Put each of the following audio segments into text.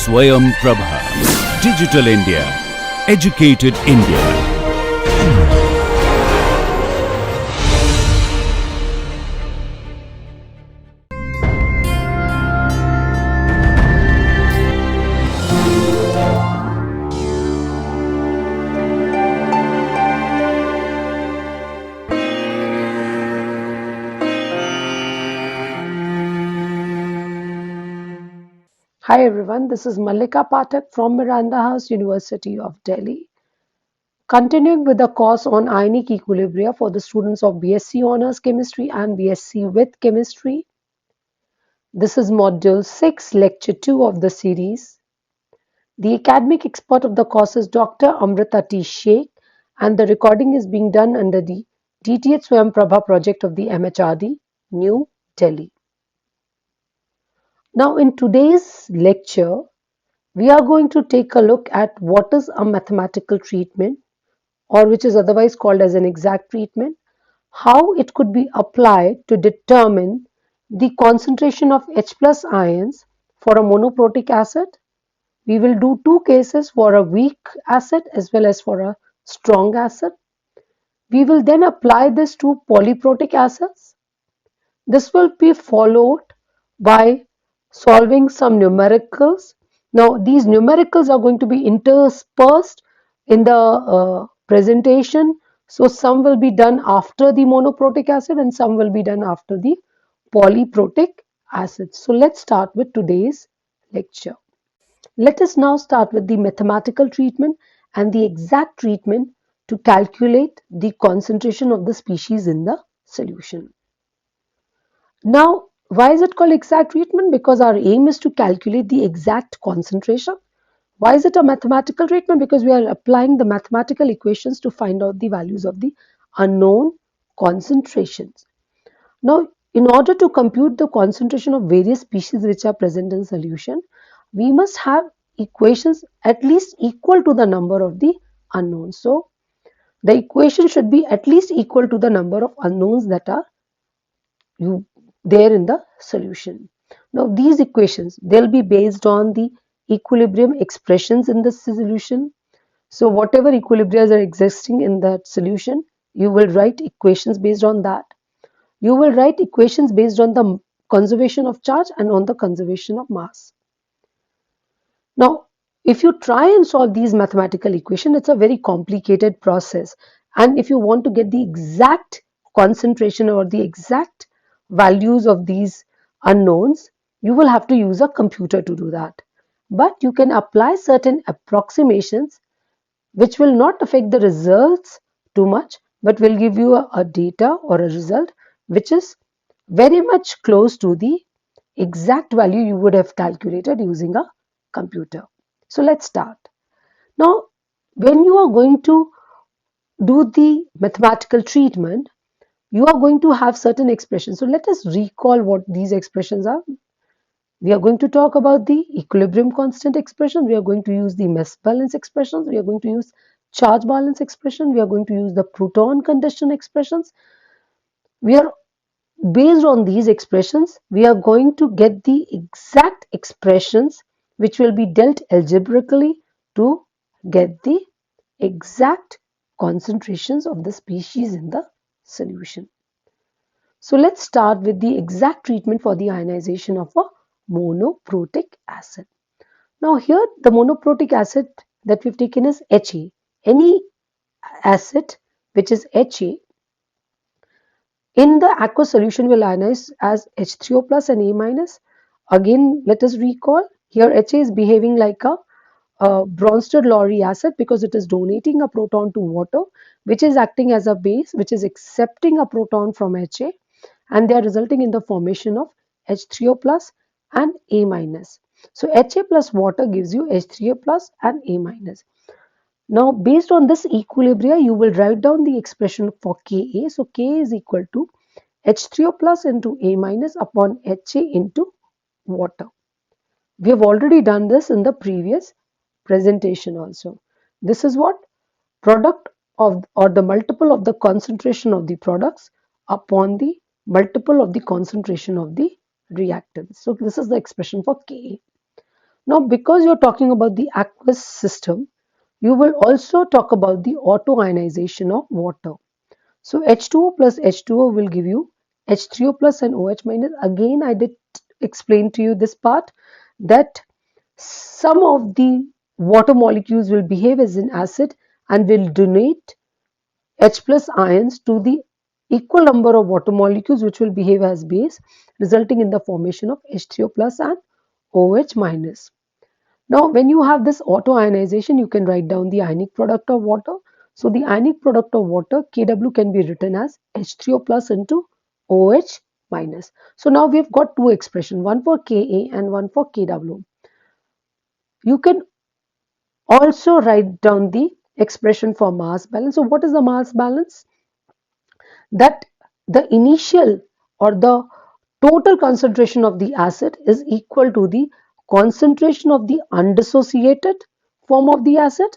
Swayam Prabha. Digital India. Educated India. Hi everyone, this is Mallika Pathak from Miranda House, University of Delhi. Continuing with the course on ionic equilibria for the students of BSc Honours Chemistry and BSc with Chemistry. This is Module 6, Lecture 2 of the series. The academic expert of the course is Dr. Amrita T. Sheikh, and the recording is being done under the DTH Swayam Prabha project of the MHRD, New Delhi. Now in today's lecture, we are going to take a look at what is a mathematical treatment, or which is otherwise called as an exact treatment, how it could be applied to determine the concentration of H plus ions for a monoprotic acid. We will do two cases for a weak acid as well as for a strong acid. We will then apply this to polyprotic acids. This will be followed by solving some numericals. Now, these numericals are going to be interspersed in the presentation. So, some will be done after the monoprotic acid and some will be done after the polyprotic acid. So, let's start with today's lecture. Let us now start with the mathematical treatment and the exact treatment to calculate the concentration of the species in the solution. Now, why is it called exact treatment? Because our aim is to calculate the exact concentration. Why is it a mathematical treatment? Because we are applying the mathematical equations to find out the values of the unknown concentrations. Now, in order to compute the concentration of various species which are present in solution, we must have equations at least equal to the number of the unknowns. So, the equation should be at least equal to the number of unknowns that are there in the solution. Now these equations, they'll be based on the equilibrium expressions in the solution. So whatever equilibria are existing in that solution, you will write equations based on that. You will write equations based on the conservation of charge and on the conservation of mass. Now, if you try and solve these mathematical equations, it's a very complicated process. And if you want to get the exact concentration or the exact values of these unknowns, you will have to use a computer to do that. But you can apply certain approximations which will not affect the results too much, but will give you a data or a result which is very much close to the exact value you would have calculated using a computer. So let's start. Now, when you are going to do the mathematical treatment, you are going to have certain expressions. So let us recall what these expressions are. We are going to talk about the equilibrium constant expression. We are going to use the mass balance expressions. We are going to use charge balance expression. We are going to use the proton condition expressions. We are based on these expressions, we are going to get the exact expressions which will be dealt algebraically to get the exact concentrations of the species in the solution. So let's start with the exact treatment for the ionization of a monoprotic acid. Now here the monoprotic acid that we've taken is Ha. Any acid which is Ha in the aqueous solution will ionize as H3O plus and A minus. Again, let us recall here Ha is behaving like a Bronsted-Lowry acid because it is donating a proton to water, which is acting as a base, which is accepting a proton from Ha, and they are resulting in the formation of H3O plus and A minus. So Ha plus water gives you H3O plus and A minus. Now, based on this equilibria, you will write down the expression for Ka. So, Ka is equal to H3O plus into A minus upon Ha into water. We have already done this in the previous presentation also. This is what product of or the multiple of the concentration of the products upon the multiple of the concentration of the reactants. So, this is the expression for Ka. Now, because you're talking about the aqueous system, you will also talk about the autoionization of water. So H2O plus H2O will give you H3O plus and OH minus. Again, I did explain to you this part that some of the water molecules will behave as an acid and will donate H plus ions to the equal number of water molecules which will behave as base, resulting in the formation of H3O plus and OH minus. Now, when you have this autoionization, you can write down the ionic product of water. So, the ionic product of water, Kw, can be written as H3O plus into OH minus. So, now we have got two expressions, one for Ka and one for Kw. You can also write down the expression for mass balance. So, what is the mass balance? That the initial or the total concentration of the acid is equal to the concentration of the undissociated form of the acid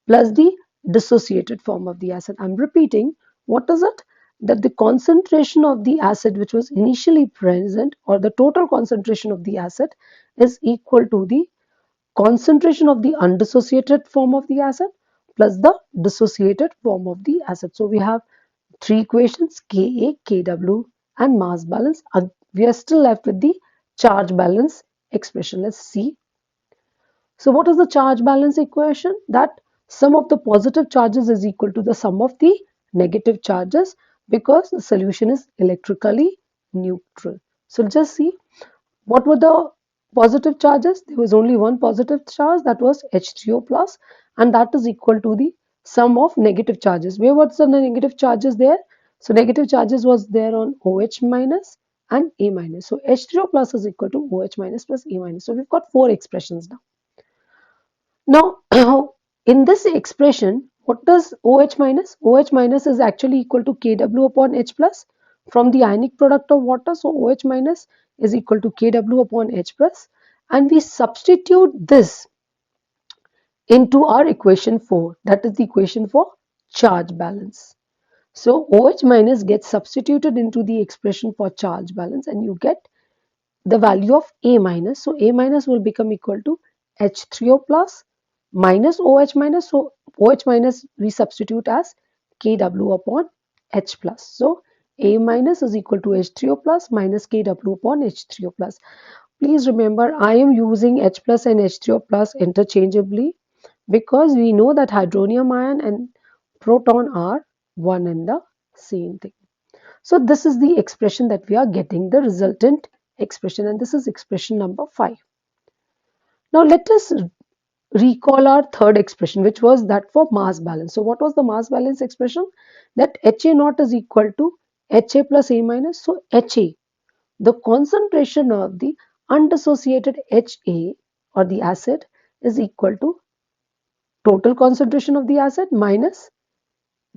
plus the dissociated form of the acid. I'm repeating, what is it? That the concentration of the acid which was initially present, or the total concentration of the acid, is equal to the concentration of the undissociated form of the acid plus the dissociated form of the acid. So we have three equations, Ka, Kw and mass balance. We are still left with the charge balance expression. Let's see. So what is the charge balance equation? That sum of the positive charges is equal to the sum of the negative charges, because the solution is electrically neutral. So just see, what were the positive charges? There was only one positive charge, that was H3O plus, and that is equal to the sum of negative charges. Where was the negative charges there? So negative charges was there on OH minus and A minus. So H3O plus is equal to OH minus plus A minus. So we've got four expressions now. Now, in this expression, what does OH minus? OH minus is actually equal to Kw upon H plus from the ionic product of water. So OH minus is equal to Kw upon H plus, and we substitute this into our equation 4. That is the equation for charge balance. So OH minus gets substituted into the expression for charge balance, and you get the value of A minus. So A minus will become equal to H3O plus minus OH minus. So OH minus we substitute as Kw upon H plus. So A minus is equal to H3O plus minus Kw upon H3O plus. Please remember, I am using H plus and H3O plus interchangeably because we know that hydronium ion and proton are one and the same thing. So this is the expression that we are getting, the resultant expression, and this is expression number 5. Now let us recall our third expression, which was that for mass balance. So what was the mass balance expression? That HA naught is equal to HA plus A minus. So HA, the concentration of the undissociated HA or the acid, is equal to total concentration of the acid minus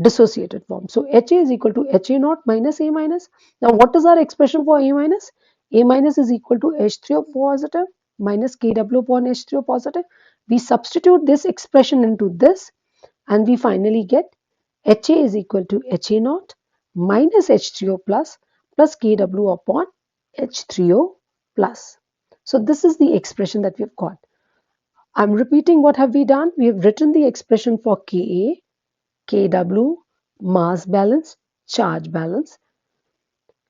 dissociated form. So HA is equal to HA naught minus A minus. Now what is our expression for A minus? A minus is equal to H3O positive minus Kw upon H3O positive. We substitute this expression into this, and we finally get HA is equal to HA naught minus H3O plus Kw upon H3O plus. So this is the expression that we've got. I'm repeating, what have we done? We have written the expression for Ka, Kw, mass balance, charge balance.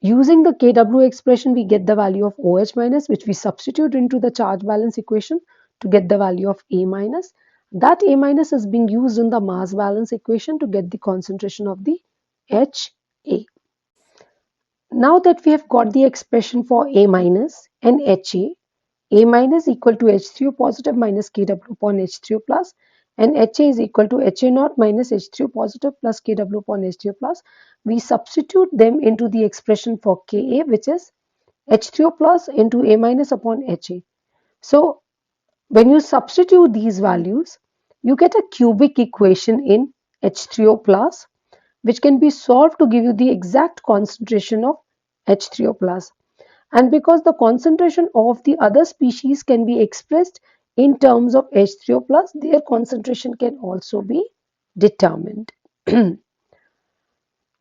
Using the Kw expression, we get the value of OH minus, which we substitute into the charge balance equation to get the value of A minus. That A minus is being used in the mass balance equation to get the concentration of the HA. Now that we have got the expression for A minus and HA, A minus equal to H3O positive minus Kw upon H3O plus, and HA is equal to HA naught minus H3O positive plus Kw upon H3O plus. We substitute them into the expression for Ka, which is H3O plus into A minus upon HA. So when you substitute these values, you get a cubic equation in H3O plus, which can be solved to give you the exact concentration of H3O plus. And because the concentration of the other species can be expressed in terms of H3O plus, their concentration can also be determined.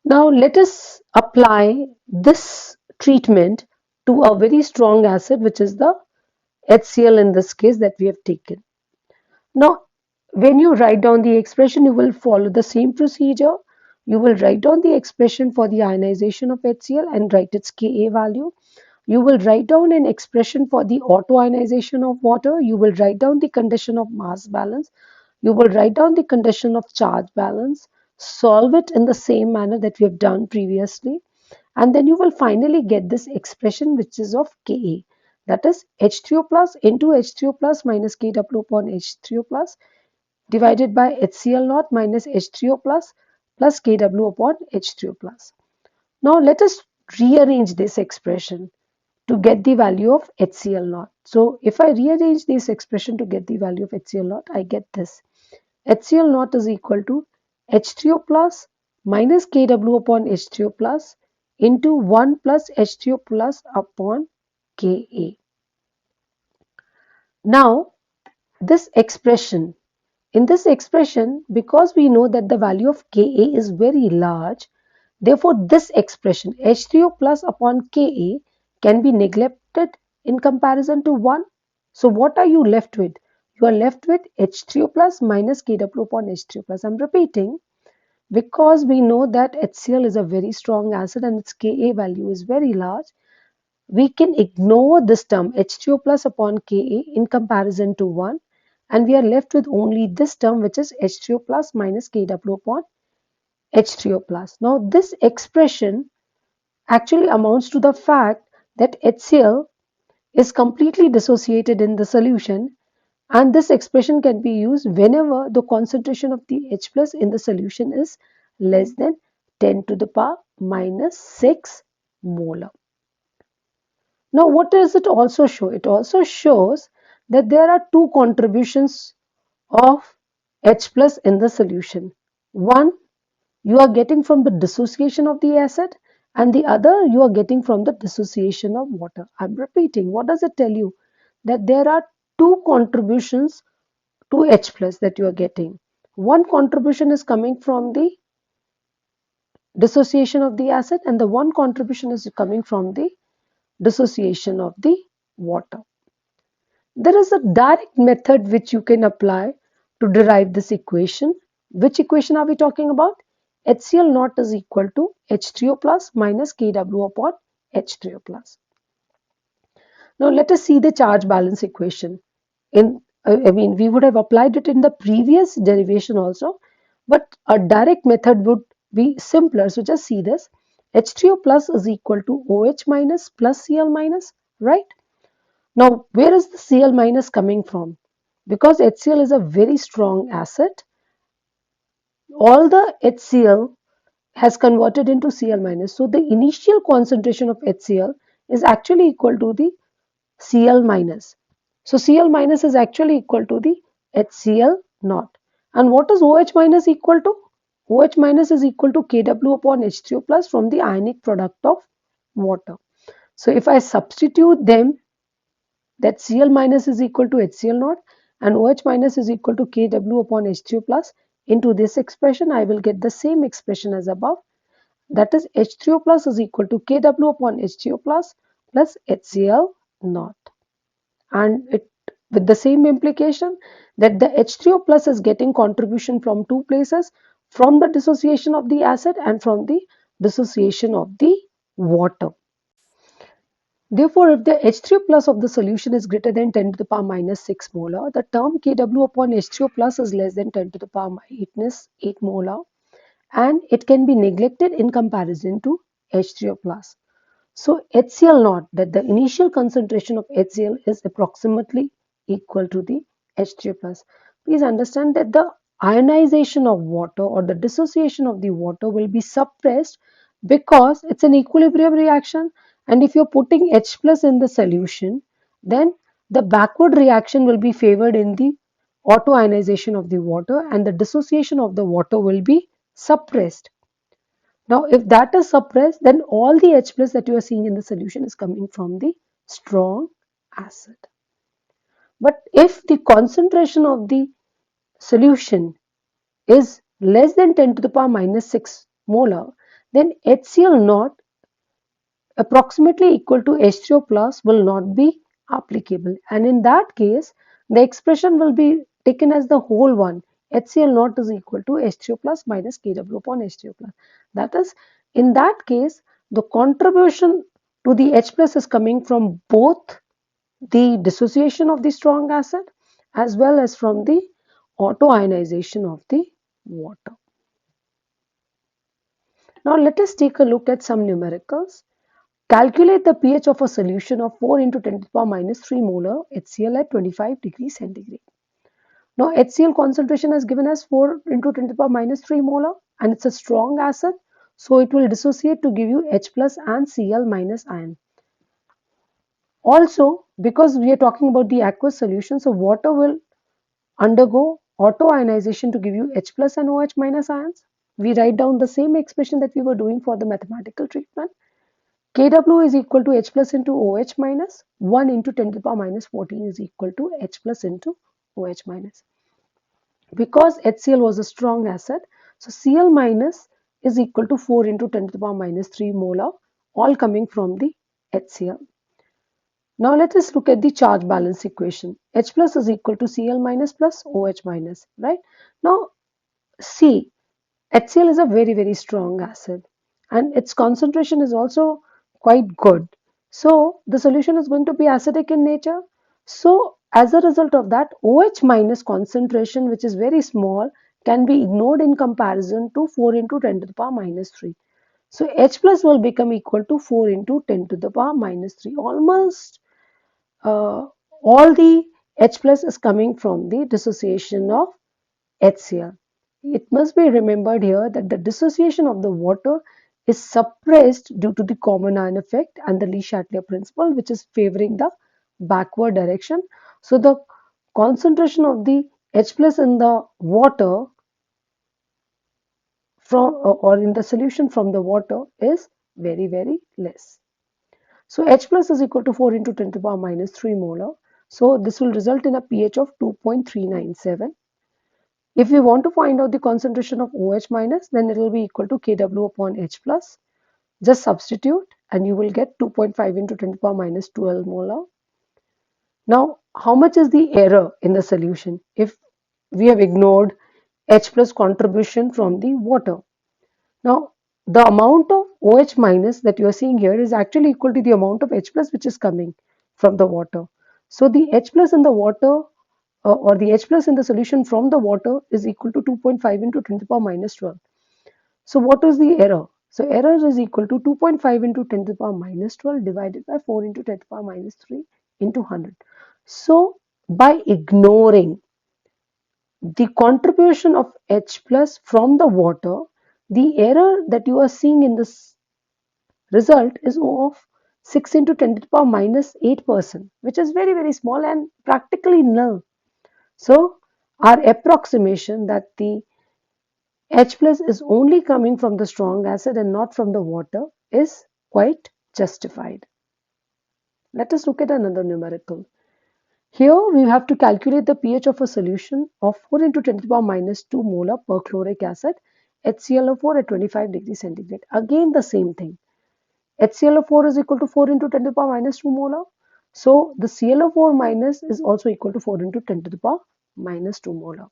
Now let us apply this treatment to a very strong acid, which is the HCl in this case that we have taken. Now, when you write down the expression, you will follow the same procedure. You will write down the expression for the ionization of HCl and write its Ka value. You will write down an expression for the auto-ionization of water. You will write down the condition of mass balance. You will write down the condition of charge balance. Solve it in the same manner that we have done previously. And then you will finally get this expression which is of Ka. That is H3O plus into H3O plus minus Kw upon H3O plus divided by HCl naught minus H3O plus Kw upon H3O plus. Now let us rearrange this expression to get the value of HCl naught. So if I rearrange this expression to get the value of HCl naught, I get this. HCl naught is equal to H3O plus minus Kw upon H3O plus into 1 plus H3O plus upon Ka. Now this expression, in this expression, because we know that the value of Ka is very large, therefore this expression H3O plus upon Ka can be neglected in comparison to 1. So what are you left with? You are left with H3O plus minus Kw upon H3O plus. I'm repeating, because we know that HCl is a very strong acid and its Ka value is very large, we can ignore this term H3O plus upon Ka in comparison to 1, and we are left with only this term which is H3O plus minus Kw upon H3O plus. Now this expression actually amounts to the fact that HCl is completely dissociated in the solution, and this expression can be used whenever the concentration of the H plus in the solution is less than 10 to the power minus 6 molar. Now what does it also show? It also shows that there are two contributions of H plus in the solution. One you are getting from the dissociation of the acid, and the other you are getting from the dissociation of water. I'm repeating, what does it tell you? That there are two contributions to H plus that you are getting. One contribution is coming from the dissociation of the acid, and the one contribution is coming from the dissociation of the water. There is a direct method which you can apply to derive this equation. Which equation are we talking about? HCl naught is equal to H3O plus minus Kw upon H3O plus. Now let us see the charge balance equation. We would have applied it in the previous derivation also, but a direct method would be simpler. So just see this. H3O plus is equal to OH minus plus Cl minus, right? Now, where is the Cl minus coming from? Because HCl is a very strong acid, all the HCl has converted into Cl minus. So, the initial concentration of HCl is actually equal to the Cl minus. So, Cl minus is actually equal to the HCl naught. And what is OH minus equal to? OH minus is equal to Kw upon H3O plus from the ionic product of water. So, if I substitute them, that Cl minus is equal to HCl naught and OH minus is equal to Kw upon H3O plus into this expression, I will get the same expression as above. That is H3O plus is equal to Kw upon H3O plus HCl naught. And it with the same implication that the H3O plus is getting contribution from two places, from the dissociation of the acid and from the dissociation of the water. Therefore, if the H3O plus of the solution is greater than 10 to the power minus 6 molar, the term Kw upon H3O plus is less than 10 to the power minus 8 molar, and it can be neglected in comparison to H3O plus. So HCl naught, that the initial concentration of HCl is approximately equal to the H3O plus. Please understand that the ionization of water or the dissociation of the water will be suppressed because it's an equilibrium reaction, and if you're putting H plus in the solution, then the backward reaction will be favored in the auto-ionization of the water and the dissociation of the water will be suppressed. Now, if that is suppressed, then all the H plus that you are seeing in the solution is coming from the strong acid. But if the concentration of the solution is less than 10 to the power minus 6 molar, then HCl naught approximately equal to H3O plus will not be applicable, and in that case the expression will be taken as the whole one. HCl naught is equal to H3O plus minus Kw upon H3O plus. That is, in that case the contribution to the H plus is coming from both the dissociation of the strong acid as well as from the autoionization of the water. Now let us take a look at some numericals. Calculate the pH of a solution of 4 into 10 to the power minus 3 molar HCl at 25 degrees centigrade. Now HCl concentration is given as 4 into 10 to the power minus 3 molar, and it's a strong acid, so it will dissociate to give you H plus and Cl minus ion. Also, because we are talking about the aqueous solution, so water will undergo autoionization to give you H plus and OH minus ions. We write down the same expression that we were doing for the mathematical treatment. Kw is equal to H plus into OH minus 1 into 10 to the power minus 14 is equal to H plus into OH minus. Because HCl was a strong acid, so Cl minus is equal to 4 into 10 to the power minus 3 molar, all coming from the HCl. Now let us look at the charge balance equation. H plus is equal to Cl minus plus OH minus, right? Now see, HCl is a very strong acid and its concentration is also quite good. So the solution is going to be acidic in nature. So as a result of that, OH minus concentration, which is very small, can be ignored in comparison to 4 into 10 to the power minus 3. So H plus will become equal to 4 into 10 to the power minus 3. Almost all the H plus is coming from the dissociation of HCl. It must be remembered here that the dissociation of the water is suppressed due to the common ion effect and the Le Chatelier principle, which is favoring the backward direction. So the concentration of the H plus in the water from or in the solution from the water is very less. So H plus is equal to 4 into 10 to the power minus 3 molar. So this will result in a pH of 2.397. If we want to find out the concentration of OH minus, then it will be equal to Kw upon H plus. Just substitute and you will get 2.5 into 10 to the power minus 12 molar. Now, how much is the error in the solution if we have ignored H plus contribution from the water? Now, the amount of OH minus that you are seeing here is actually equal to the amount of H plus which is coming from the water. So the H plus in the water or the H plus in the solution from the water is equal to 2.5 into 10 to the power minus 12. So what is the error? So error is equal to 2.5 into 10 to the power minus 12 divided by 4 into 10 to the power minus 3 into 100. So by ignoring the contribution of H plus from the water, the error that you are seeing in this result is of 6 into 10 to the power minus 8%, which is very small and practically null. So our approximation that the H plus is only coming from the strong acid and not from the water is quite justified. Let us look at another numerical. Here we have to calculate the pH of a solution of 4 into 10 to the power minus 2 molar perchloric acid HClO4 at 25 degrees centigrade. Again the same thing. HClO4 is equal to 4 into 10 to the power minus 2 molar. So the ClO4 minus is also equal to 4 into 10 to the power minus 2 molar.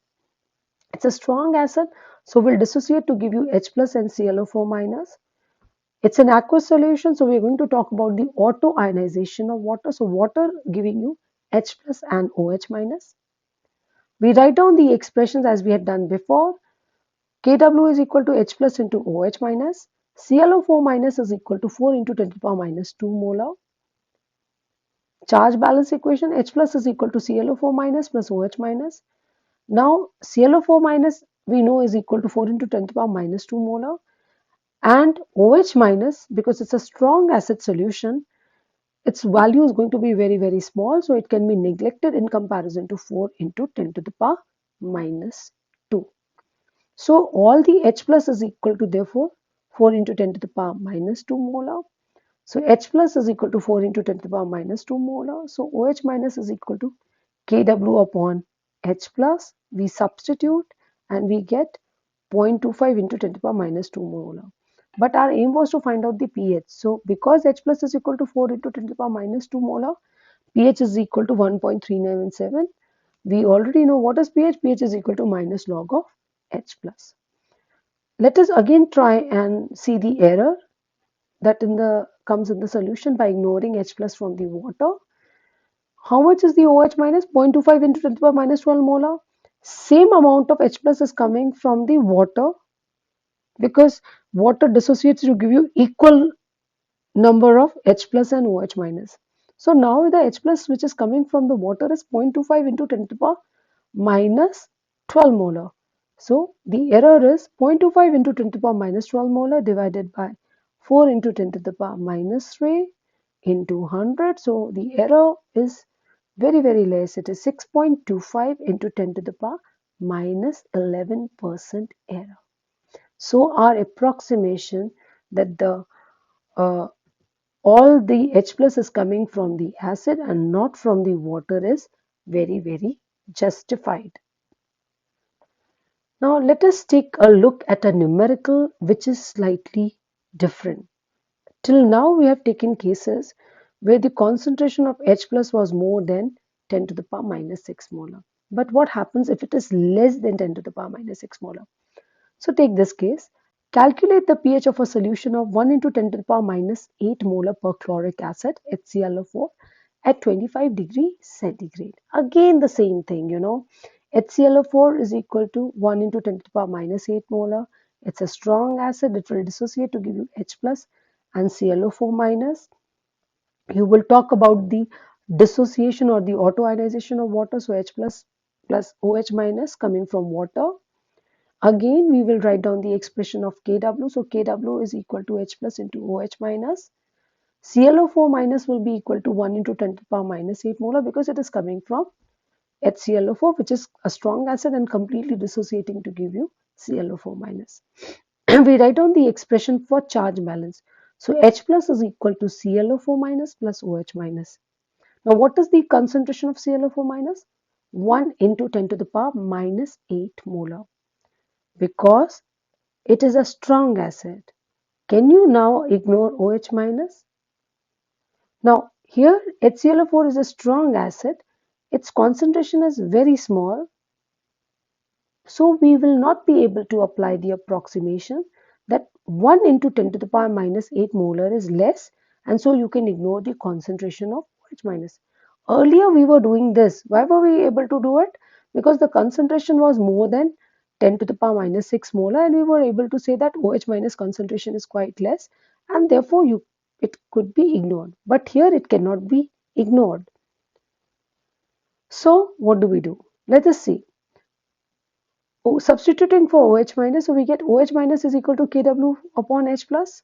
It's a strong acid, so we'll dissociate to give you H plus and ClO4 minus. It's an aqueous solution, so we're going to talk about the autoionization of water. So water giving you H plus and OH minus. We write down the expressions as we had done before. Kw is equal to H plus into OH minus. ClO4 minus is equal to 4 into 10 to the power minus 2 molar. Charge balance equation, H plus is equal to ClO4 minus plus OH minus. Now ClO4 minus we know is equal to 4 into 10 to the power minus 2 molar, and OH minus, because it's a strong acid solution, its value is going to be very small, so it can be neglected in comparison to 4 into 10 to the power minus 2. So all the H plus is equal to therefore 4 into 10 to the power minus 2 molar. So H plus is equal to 4 into 10 to the power minus 2 molar. So OH minus is equal to Kw upon H plus. We substitute and we get 0.25 into 10 to the power minus 2 molar. But our aim was to find out the pH. So because H plus is equal to 4 into 10 to the power minus 2 molar, pH is equal to 1.3917. We already know what is pH. pH is equal to minus log of H plus. Let us again try and see the error that comes in the solution by ignoring H plus from the water. How much is the OH minus? 0.25 into 10 to the power minus 12 molar. Same amount of H plus is coming from the water because water dissociates to give you equal number of H plus and OH minus. So now the H plus which is coming from the water is 0.25 into 10 to the power minus 12 molar. So the error is 0.25 into 10 to the power minus 12 molar divided by 4 into 10 to the power minus 3 into 100. So the error is very less. It is 6.25 into 10 to the power minus 11% error. So our approximation that the all the H plus is coming from the acid and not from the water is very justified. Now let us take a look at a numerical which is slightly different. Till now we have taken cases where the concentration of H plus was more than 10 to the power minus 6 molar. But what happens if it is less than 10 to the power minus 6 molar? So take this case. Calculate the pH of a solution of 1 into 10 to the power minus 8 molar perchloric acid, HClO4, at 25 degree centigrade. Again the same thing, HClO4 is equal to 1 into 10 to the power minus 8 molar. It's a strong acid. It will dissociate to give you H plus and ClO4 minus. You will talk about the dissociation or the autoionization of water. So H plus OH minus coming from water. Again, we will write down the expression of Kw. So Kw is equal to H plus into OH minus. ClO4 minus will be equal to 1 into 10 to the power minus 8 molar because it is coming from HClO4, which is a strong acid and completely dissociating to give you ClO4 minus. We write down the expression for charge balance. So H plus is equal to ClO4 minus plus OH minus. Now, what is the concentration of ClO4 minus? 1 into 10 to the power minus 8 molar. Because it is a strong acid. Can you now ignore OH minus? Now here HClO4 is a strong acid. Its concentration is very small. So we will not be able to apply the approximation that 1 into 10 to the power minus 8 molar is less, and so you can ignore the concentration of OH minus. Earlier we were doing this. Why were we able to do it? Because the concentration was more than 10 to the power minus 6 molar and we were able to say that OH minus concentration is quite less and therefore it could be ignored. But here it cannot be ignored. So what do we do? Let us see. Substituting for OH minus, so we get OH minus is equal to Kw upon H plus.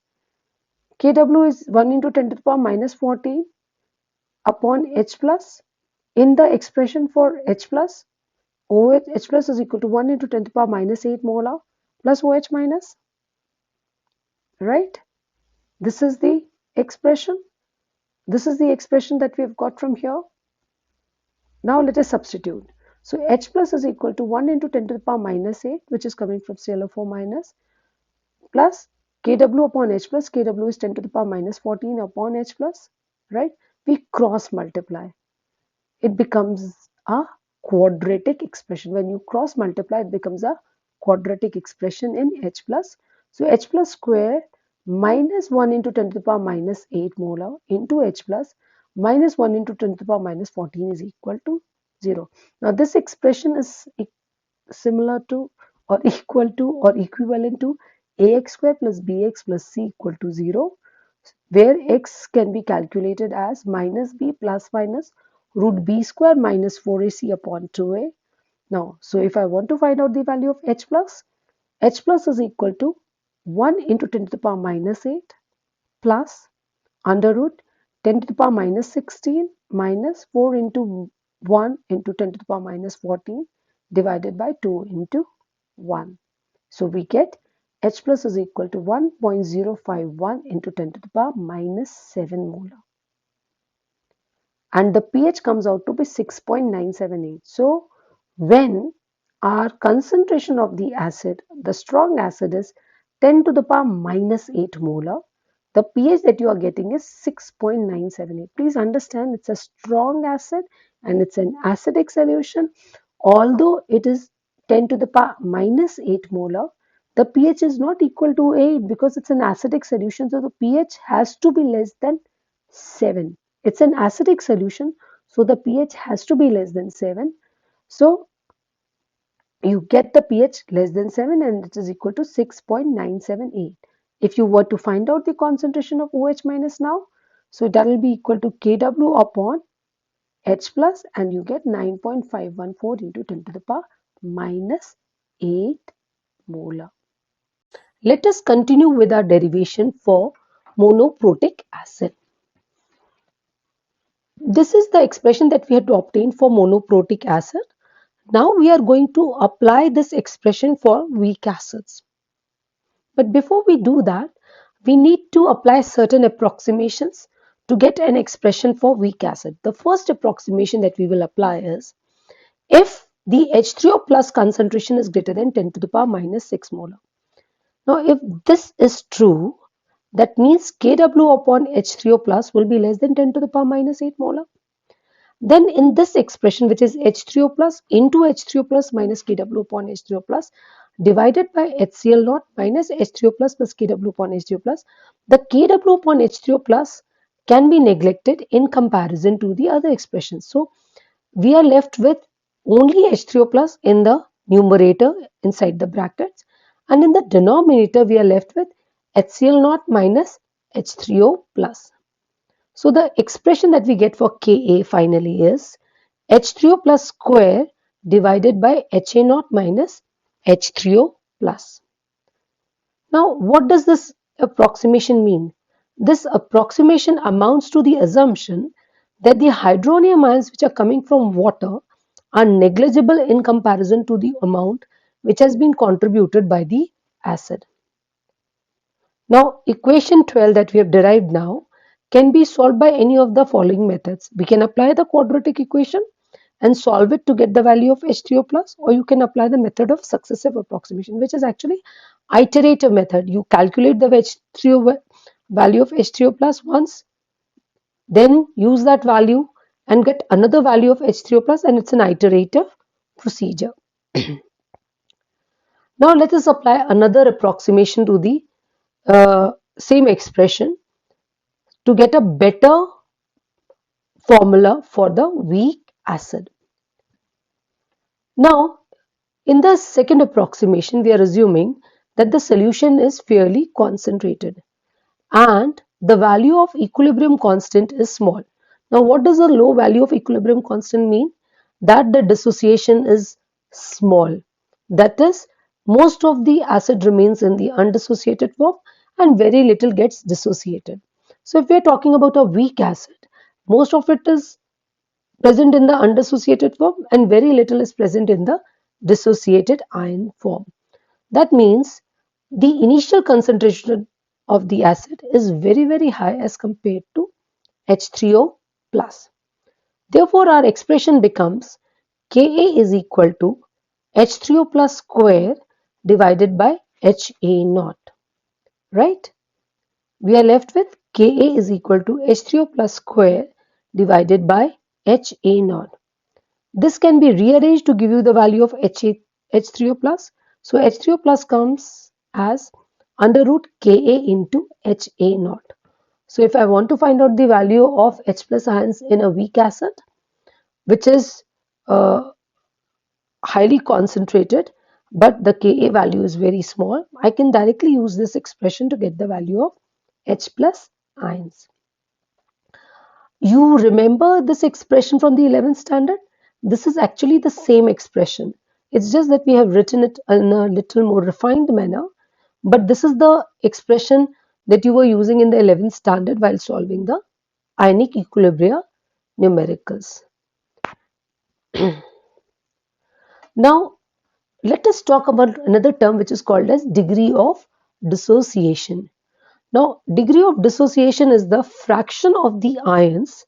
Kw is 1 into 10 to the power minus 14 upon H plus. In the expression for H plus, H plus is equal to 1 into 10 to the power minus 8 molar plus OH minus. Right? This is the expression. This is the expression that we've got from here. Now let us substitute. So H plus is equal to 1 into 10 to the power minus 8, which is coming from ClO4 minus, plus Kw upon H plus. Kw is 10 to the power minus 14 upon H plus, right? We cross multiply. It becomes a quadratic expression. When you cross multiply, it becomes a quadratic expression in H plus. So H plus square minus 1 into 10 to the power minus 8 molar into H plus minus 1 into 10 to the power minus 14 is equal to 0. Now this expression is similar to or equal to or equivalent to ax square plus bx plus c equal to 0, where x can be calculated as minus b plus minus root b square minus 4ac upon 2a. Now, so if I want to find out the value of h plus is equal to 1 into 10 to the power minus 8 plus under root 10 to the power minus 16 minus 4 into 1 into 10 to the power minus 14 divided by 2 into 1. So we get H plus is equal to 1.051 into 10 to the power minus 7 molar. And the pH comes out to be 6.978. So when our concentration of the acid, the strong acid is 10 to the power minus 8 molar, the pH that you are getting is 6.978. Please understand it's a strong acid and it's an acidic solution. Although it is 10 to the power minus 8 molar, the pH is not equal to 8 because it's an acidic solution. So the pH has to be less than 7. It's an acidic solution, so the pH has to be less than 7. So you get the pH less than 7 and it is equal to 6.978. If you were to find out the concentration of OH minus now, so that will be equal to Kw upon H plus and you get 9.514 into 10 to the power minus 8 molar. Let us continue with our derivation for monoprotic acid. This is the expression that we had to obtain for monoprotic acid. Now we are going to apply this expression for weak acids. But before we do that, we need to apply certain approximations to get an expression for weak acid. The first approximation that we will apply is if the H3O plus concentration is greater than 10 to the power minus 6 molar. Now if this is true, that means Kw upon H3O plus will be less than 10 to the power minus 8 molar. Then in this expression, which is H3O plus into H3O plus minus Kw upon H3O plus divided by HCl naught minus H3O plus Kw upon H3O plus, the Kw upon H3O plus can be neglected in comparison to the other expressions. So we are left with only H3O plus in the numerator inside the brackets, and in the denominator we are left with HCl naught minus H3O plus. So the expression that we get for Ka finally is H3O plus square divided by Ha naught minus H3O plus. Now what does this approximation mean? This approximation amounts to the assumption that the hydronium ions which are coming from water are negligible in comparison to the amount which has been contributed by the acid. Now equation 12 that we have derived now can be solved by any of the following methods. We can apply the quadratic equation and solve it to get the value of H3O plus, or you can apply the method of successive approximation, which is actually iterative method. You calculate the H3O value of H3O plus once, then use that value and get another value of H3O plus, and it's an iterative procedure. Now let us apply another approximation to the same expression to get a better formula for the weak acid. Now, in the second approximation, we are assuming that the solution is fairly concentrated and the value of equilibrium constant is small. Now, what does a low value of equilibrium constant mean? That the dissociation is small. That is, most of the acid remains in the undissociated form and very little gets dissociated. So, if we are talking about a weak acid, most of it is present in the undissociated form and very little is present in the dissociated ion form. That means the initial concentration of the acid is very high as compared to H3O plus. Therefore, our expression becomes Ka is equal to H3O plus square divided by Ha naught. Right? We are left with Ka is equal to H3O plus square divided by Ha naught. This can be rearranged to give you the value of H3O plus. So H3O plus comes as under root Ka into Ha naught. So if I want to find out the value of H plus ions in a weak acid, which is highly concentrated, but the Ka value is very small, I can directly use this expression to get the value of H plus ions. You remember this expression from the 11th standard? This is actually the same expression. It's just that we have written it in a little more refined manner. But this is the expression that you were using in the 11th standard while solving the ionic equilibria numericals. Now, let us talk about another term which is called as degree of dissociation. Now, degree of dissociation is the fraction of the ions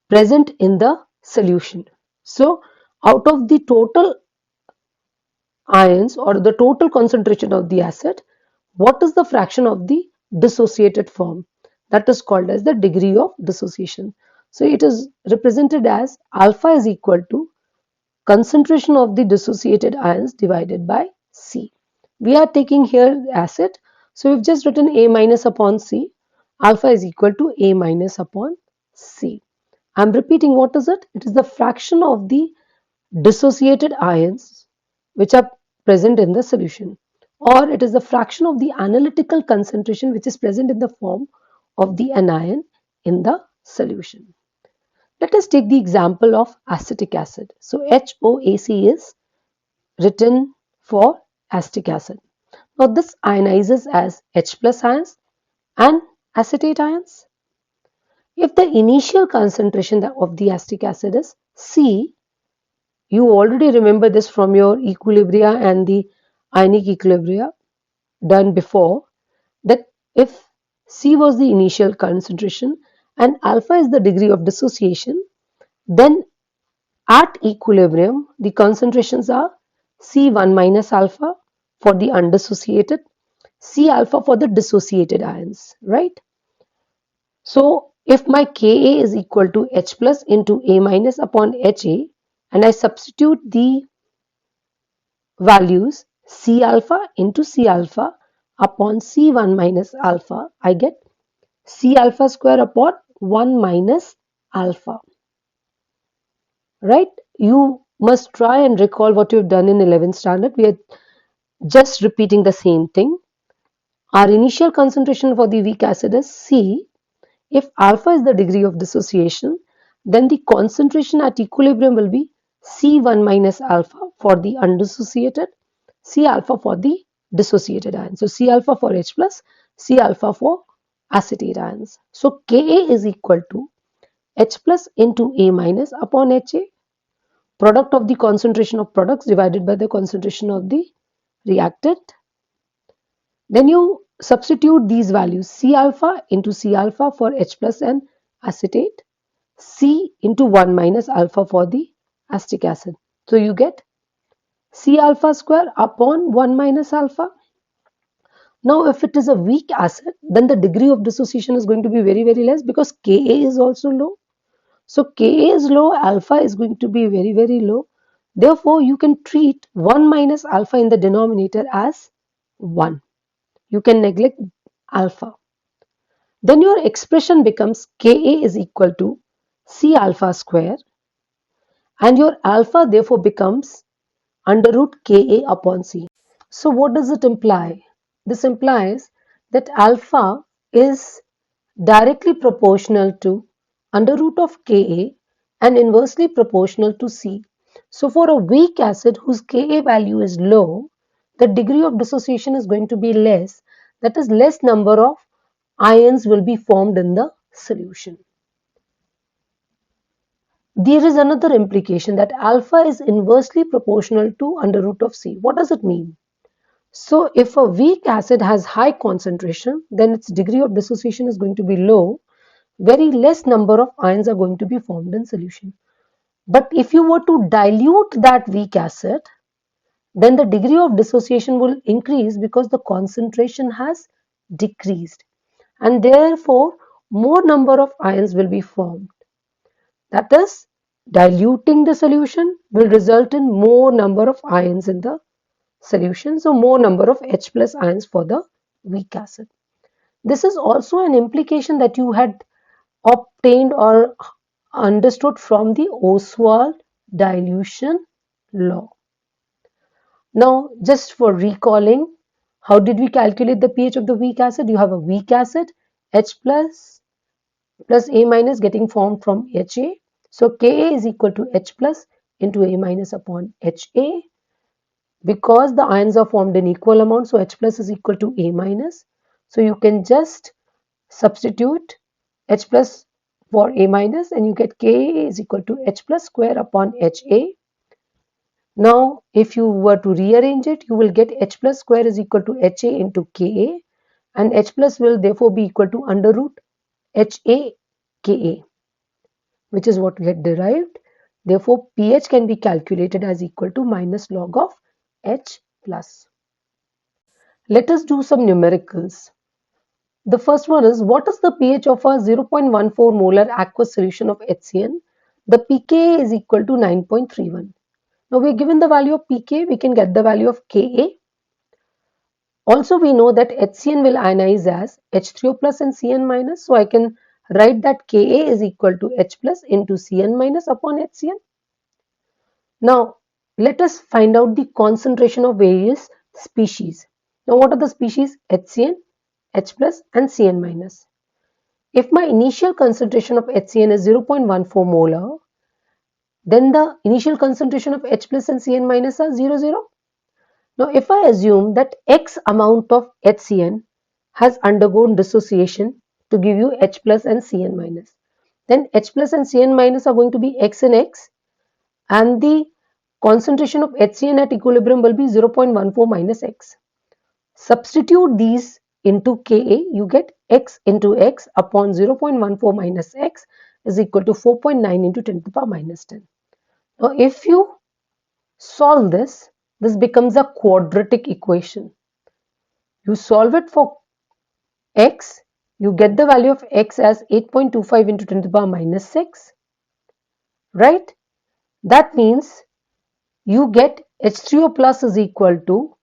present in the solution. So, out of the total ions or the total concentration of the acid, what is the fraction of the dissociated form. That is called as the degree of dissociation. So it is represented as alpha is equal to concentration of the dissociated ions divided by C. We are taking here acid. So we've just written A minus upon C. Alpha is equal to A minus upon C. I'm repeating, what is it? It is the fraction of the dissociated ions which are present in the solution, or it is the fraction of the analytical concentration which is present in the form of the anion in the solution. Let us take the example of acetic acid. So HOAC is written for acetic acid. Now this ionizes as H plus ions and acetate ions. If the initial concentration of the acetic acid is C, you already remember this from your equilibria and the ionic equilibria done before, that if C was the initial concentration and alpha is the degree of dissociation, then at equilibrium the concentrations are C1 minus alpha for the undissociated, C alpha for the dissociated ions, right? So if my Ka is equal to H plus into A minus upon Ha, and I substitute the values C alpha into C alpha upon C1 minus alpha, I get C alpha square upon 1 minus alpha, right? You must try and recall what you've done in 11th standard. We are just repeating the same thing. Our initial concentration for the weak acid is C. If alpha is the degree of dissociation, then the concentration at equilibrium will be C1 minus alpha for the undissociated, C alpha for the dissociated ions. So C alpha for H plus, C alpha for acetate ions. So Ka is equal to H plus into A minus upon Ha, product of the concentration of products divided by the concentration of the reactant. Then you substitute these values C alpha into C alpha for H plus and acetate, C into 1 minus alpha for the acetic acid. So you get C alpha square upon 1 minus alpha. Now if it is a weak acid, then the degree of dissociation is going to be very, very less because Ka is also low. So Ka is low, alpha is going to be very, very low. Therefore, you can treat 1 minus alpha in the denominator as 1. You can neglect alpha. Then your expression becomes Ka is equal to C alpha square, and your alpha therefore becomes under root Ka upon C. So what does it imply? This implies that alpha is directly proportional to under root of Ka and inversely proportional to C. So for a weak acid whose Ka value is low, the degree of dissociation is going to be less. That is, less number of ions will be formed in the solution. There is another implication that alpha is inversely proportional to under root of C. What does it mean? So if a weak acid has high concentration, then its degree of dissociation is going to be low. Very less number of ions are going to be formed in solution. But if you were to dilute that weak acid, then the degree of dissociation will increase because the concentration has decreased, and therefore more number of ions will be formed. That is, diluting the solution will result in more number of ions in the solution, so more number of H plus ions for the weak acid. This is also an implication that you had obtained or understood from the Ostwald dilution law. Now, just for recalling, how did we calculate the pH of the weak acid? You have a weak acid, H plus A minus getting formed from Ha. So Ka is equal to H plus into A minus upon Ha. Because the ions are formed in equal amount, so H plus is equal to A minus. So you can just substitute H plus for A minus and you get Ka is equal to H plus square upon Ha. Now, if you were to rearrange it, you will get H plus square is equal to Ha into Ka, and H plus will therefore be equal to under root Ha Ka, which is what we had derived. Therefore, pH can be calculated as equal to minus log of H plus. Let us do some numericals. The first one is, what is the pH of a 0.14 molar aqueous solution of HCN? The pKa is equal to 9.31. Now we are given the value of pK, we can get the value of Ka. Also we know that HCN will ionize as H3O plus and Cn minus. So I can write that Ka is equal to H plus into Cn minus upon HCN. Now let us find out the concentration of various species. Now what are the species? HCN, H plus and Cn minus. If my initial concentration of HCN is 0.14 molar, then the initial concentration of H plus and Cn minus are 0. Now, if I assume that X amount of HCN has undergone dissociation to give you H plus and Cn minus, then H plus and Cn minus are going to be X and X, and the concentration of HCN at equilibrium will be 0.14 minus X. Substitute these into Ka, you get X into X upon 0.14 minus X is equal to 4.9 into 10 to the power minus 10. Now, if you solve this, this becomes a quadratic equation. You solve it for X, you get the value of X as 8.25 into 10 to the power minus 6, right? That means you get H3O plus is equal to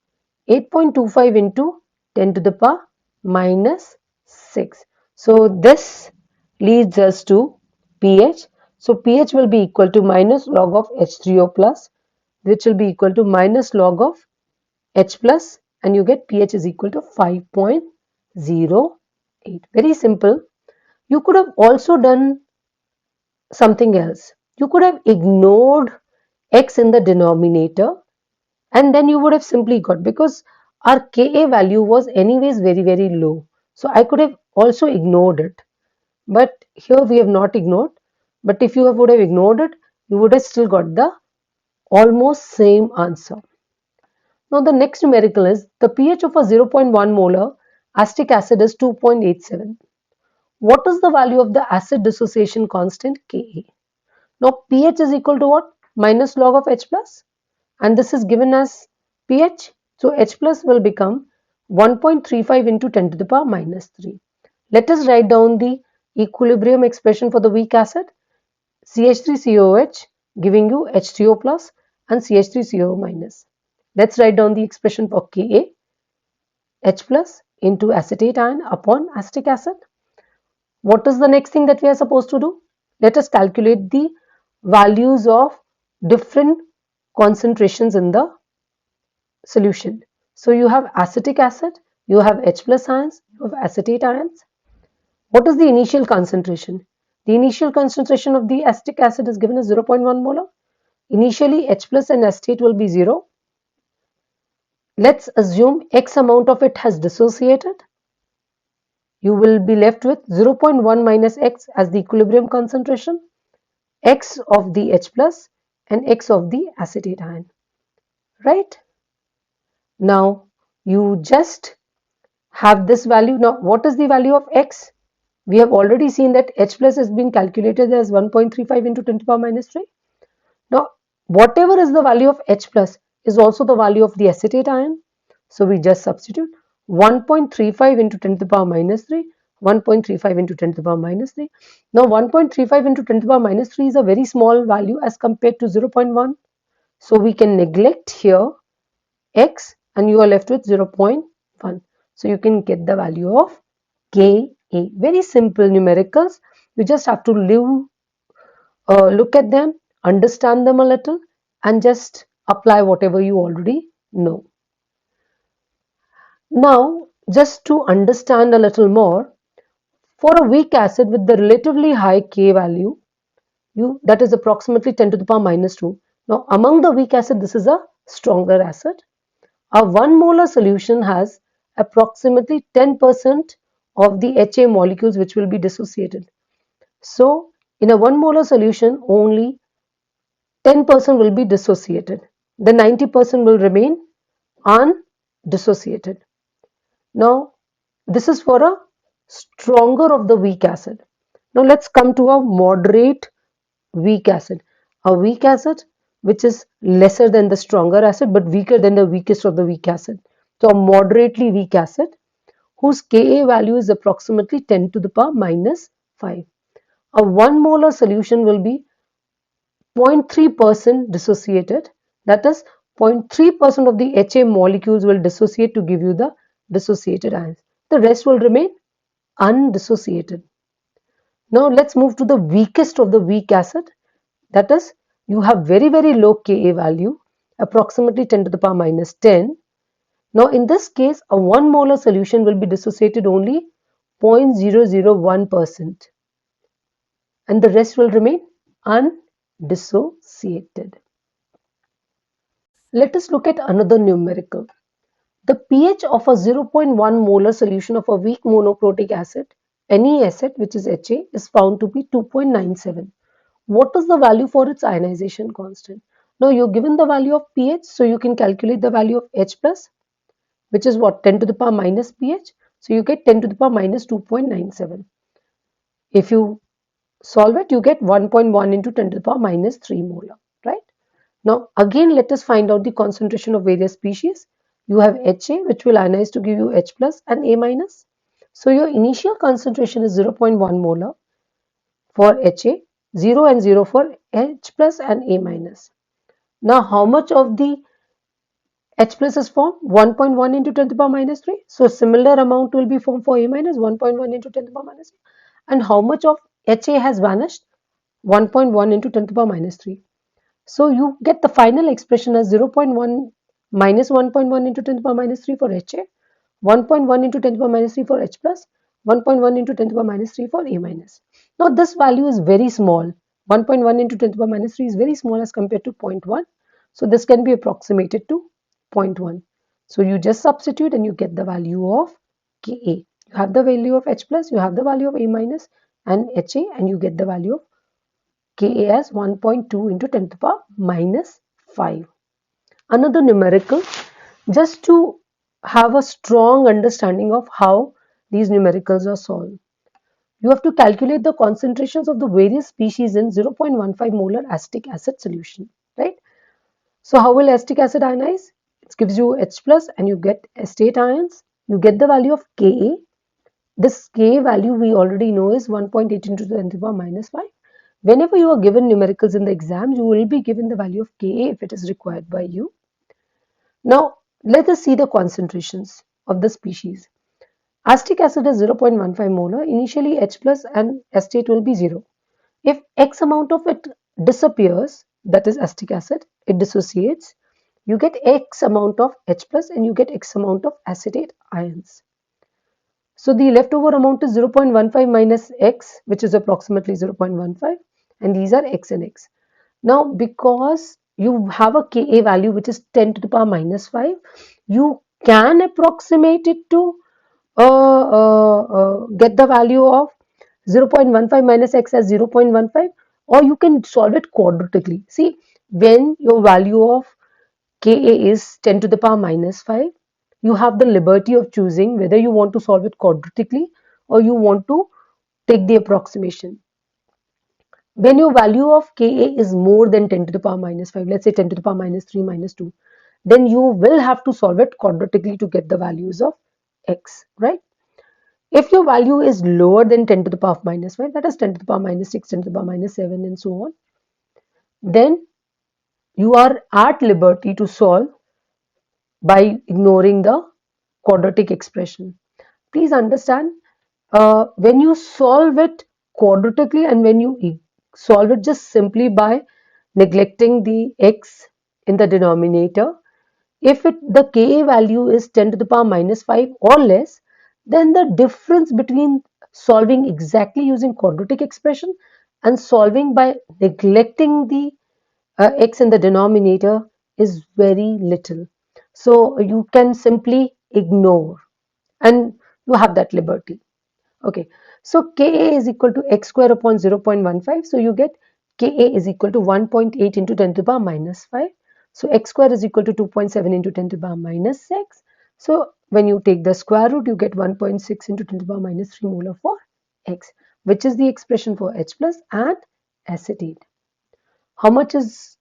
8.25 into 10 to the power minus 6. So this leads us to pH. So pH will be equal to minus log of H3O plus, which will be equal to minus log of H plus, and you get pH is equal to 5.08. Very simple. You could have also done something else. You could have ignored X in the denominator, and then you would have simply got, because our Ka value was anyways very low. So I could have also ignored it. But here we have not ignored. But if you would have ignored it, you would have still got the almost same answer. Now the next numerical is, the pH of a 0.1 molar acetic acid is 2.87. What is the value of the acid dissociation constant Ka? Now pH is equal to what? Minus log of H plus, and this is given as pH. So H plus will become 1.35 into 10 to the power minus 3. Let us write down the equilibrium expression for the weak acid. CH3COH giving you H3O plus and CH3CO minus. Let's write down the expression for Ka, H plus into acetate ion upon acetic acid. What is the next thing that we are supposed to do? Let us calculate the values of different concentrations in the solution. So you have acetic acid, you have H plus ions, you have acetate ions. What is the initial concentration? The initial concentration of the acetic acid is given as 0.1 molar. Initially H plus and acetate will be 0. Let's assume X amount of it has dissociated. You will be left with 0.1 minus X as the equilibrium concentration, X of the H plus and X of the acetate ion, right? Now you just have this value. Now what is the value of X? We have already seen that H plus has been calculated as 1.35 into 10 to the power minus 3. Now whatever is the value of H plus is also the value of the acetate ion. So we just substitute 1.35 into 10 to the power minus 3, 1.35 into 10 to the power minus 3. Now 1.35 into 10 to the power minus 3 is a very small value as compared to 0.1. So we can neglect here X and you are left with 0.1. So you can get the value of Ka. Very simple numericals. You just have to look at them, understand them a little, and just apply whatever you already know. Now, just to understand a little more, for a weak acid with the relatively high K value, that is approximately 10 to the power minus 2. Now, among the weak acid, this is a stronger acid. A 1 molar solution has approximately 10% of the HA molecules which will be dissociated. So, in a 1 molar solution, only 10% will be dissociated. The 90% will remain undissociated. Now, this is for a stronger of the weak acid. Now, let's come to a moderate weak acid. A weak acid which is lesser than the stronger acid but weaker than the weakest of the weak acid. So, a moderately weak acid whose Ka value is approximately 10 to the power minus 5. A 1 molar solution will be 0.3% dissociated. That is, 0.3% of the HA molecules will dissociate to give you the dissociated ions. The rest will remain undissociated. Now let's move to the weakest of the weak acid. That is, you have very low Ka value, approximately 10 to the power minus 10. Now in this case, a 1 molar solution will be dissociated only 0.001% and the rest will remain undissociated. Let us look at another numerical. The pH of a 0.1 molar solution of a weak monoprotic acid, any acid which is HA, is found to be 2.97. What is the value for its ionization constant? Now you're given the value of pH, so you can calculate the value of H plus, which is what, 10 to the power minus pH. So you get 10 to the power minus 2.97. If you solve it, you get 1.1 into 10 to the power minus 3 molar, right? Now again, let us find out the concentration of various species. You have HA, which will ionize to give you H plus and A minus. So your initial concentration is 0.1 molar for HA, 0 and 0 for H plus and A minus. Now how much of the H plus is formed? 1.1 into 10 to the power minus 3. So similar amount will be formed for A minus, 1.1 into 10 to the power minus 3. And how much of HA has vanished? 1.1 into 10 to the power minus 3. So you get the final expression as 0.1 minus 1.1 into 10 to the power minus 3 for HA, 1.1 into 10 to the power minus 3 for H plus, 1.1 into 10 to the power minus 3 for A minus. Now this value is very small. 1.1 into 10 to the power minus 3 is very small as compared to 0.1. So this can be approximated to 0.1. So you just substitute and you get the value of Ka. You have the value of H plus, you have the value of A minus and HA, and you get the value of Ka as 1.2 into 10 to the power minus 5. Another numerical, just to have a strong understanding of how these numericals are solved. You have to calculate the concentrations of the various species in 0.15 molar acetic acid solution, right? So how will acetic acid ionize? It gives you H plus and you get acetate ions. You get the value of Ka. This Ka value we already know is 1.8 into 10 to the power minus 5. Whenever you are given numericals in the exam, you will be given the value of Ka if it is required by you. Now, let us see the concentrations of the species. Acetic acid is 0.15 molar. Initially, H plus and acetate will be 0. If X amount of it disappears, that is acetic acid, it dissociates, you get X amount of H plus and you get X amount of acetate ions. So the leftover amount is 0.15 minus X, which is approximately 0.15, and these are X and X. Now, because you have a Ka value which is 10 to the power minus 5, you can approximate it to get the value of 0.15 minus X as 0.15, or you can solve it quadratically. See, when your value of Ka is 10 to the power minus 5, you have the liberty of choosing whether you want to solve it quadratically or you want to take the approximation. When your value of Ka is more than 10 to the power minus 5, let's say 10 to the power minus 3 minus 2, then you will have to solve it quadratically to get the values of X, right? If your value is lower than 10 to the power minus 5, that is 10 to the power minus 6, 10 to the power minus 7 and so on, then you are at liberty to solve by ignoring the quadratic expression. Please understand, when you solve it quadratically and when you solve it just simply by neglecting the x in the denominator, if the Ka value is 10 to the power minus 5 or less, then the difference between solving exactly using quadratic expression and solving by neglecting the x in the denominator is very little. So you can simply ignore and you have that liberty. Okay, so Ka is equal to x square upon 0.15. So you get Ka is equal to 1.8 into 10 to the power minus 5. So x square is equal to 2.7 into 10 to the power minus 6. So when you take the square root, you get 1.6 into 10 to the power minus 3 molar for x, which is the expression for H plus and acetate. How much is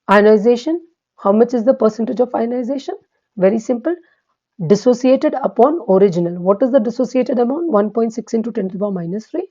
ionization? How much is the percentage of ionization? Very simple. dissociated upon original. What is the dissociated amount? 1.6 into 10 to the power minus 3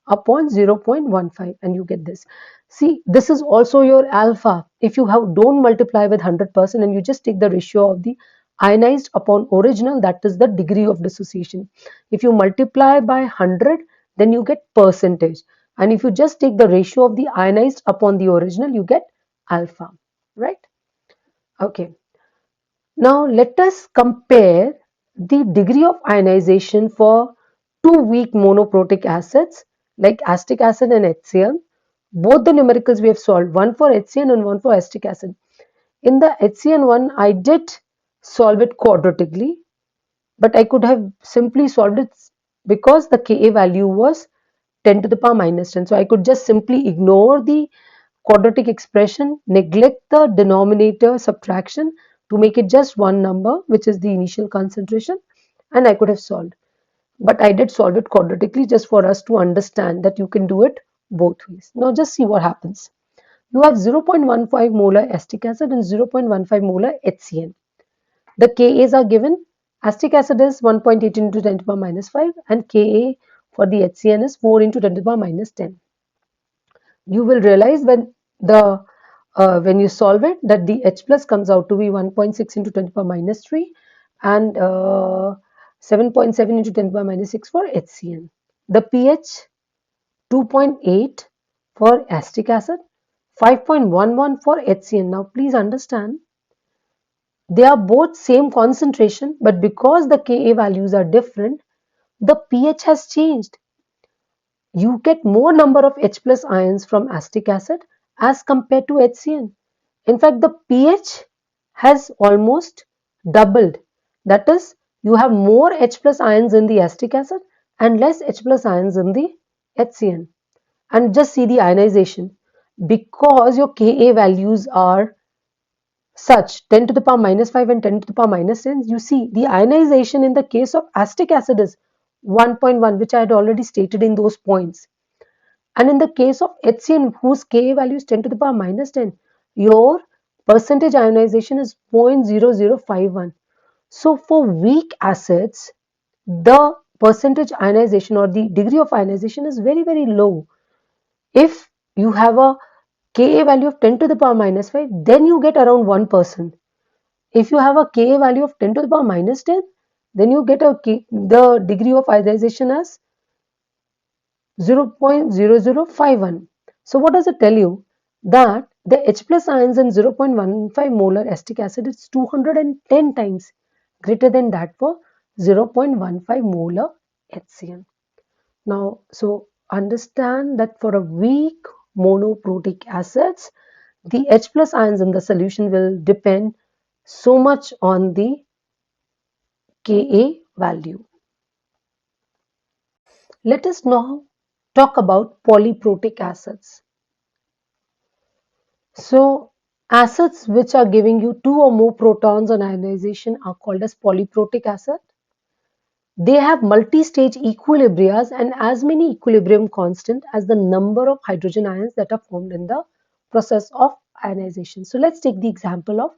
upon 0.15, and you get this. See, this is also your alpha. If you don't multiply with 100% and you just take the ratio of the ionized upon original, that is the degree of dissociation. If you multiply by 100, then you get percentage. And if you just take the ratio of the ionized upon the original, you get alpha, right? Okay. Now let us compare the degree of ionization for two weak monoprotic acids like acetic acid and HCl. Both the numericals we have solved, one for HCl and one for acetic acid. In the HCl one, I did solve it quadratically, but I could have simply solved it because the Ka value was 10 to the power minus 10. So I could just simply ignore the quadratic expression, neglect the denominator subtraction to make it just one number, which is the initial concentration, and I could have solved. But I did solve it quadratically just for us to understand that you can do it both ways. Now just see what happens. You have 0.15 molar acetic acid and 0.15 molar HCl. The Kas are given. Acetic acid is 1.8 into 10 to the power minus 5 and Ka for the HCl is 4 into 10 to the power minus 10. You will realize when you solve it that the H plus comes out to be 1.6 into 10 to the power minus 3 and 7.7 into 10 to the power minus 6 for HCl. The pH 2.8 for acetic acid, 5.11 for HCl. Now please understand, they are both same concentration, but because the Ka values are different, the pH has changed. You get more number of H plus ions from acetic acid as compared to HCl. In fact, the pH has almost doubled. That is, you have more H plus ions in the acetic acid and less H plus ions in the HCl. And just see the ionization. Because your Ka values are such 10 to the power minus 5 and 10 to the power minus 10, you see the ionization in the case of acetic acid is 1.1, which I had already stated in those points. And in the case of HCl, whose Ka value is 10 to the power minus 10, your percentage ionization is 0.0051. So for weak acids, the percentage ionization or the degree of ionization is very, very low. If you have a Ka value of 10 to the power minus 5, then you get around 1%. If you have a Ka value of 10 to the power minus 10, then you get the degree of ionization as 0.0051. So what does it tell you? That the H plus ions in 0.15 molar acetic acid is 210 times greater than that for 0.15 molar HCl. Now, so understand that for a weak monoprotic acids, the H plus ions in the solution will depend so much on the Ka value. Let us now talk about polyprotic acids. So, acids which are giving you two or more protons on ionization are called as polyprotic acid. They have multi-stage equilibrias and as many equilibrium constant as the number of hydrogen ions that are formed in the process of ionization. So let's take the example of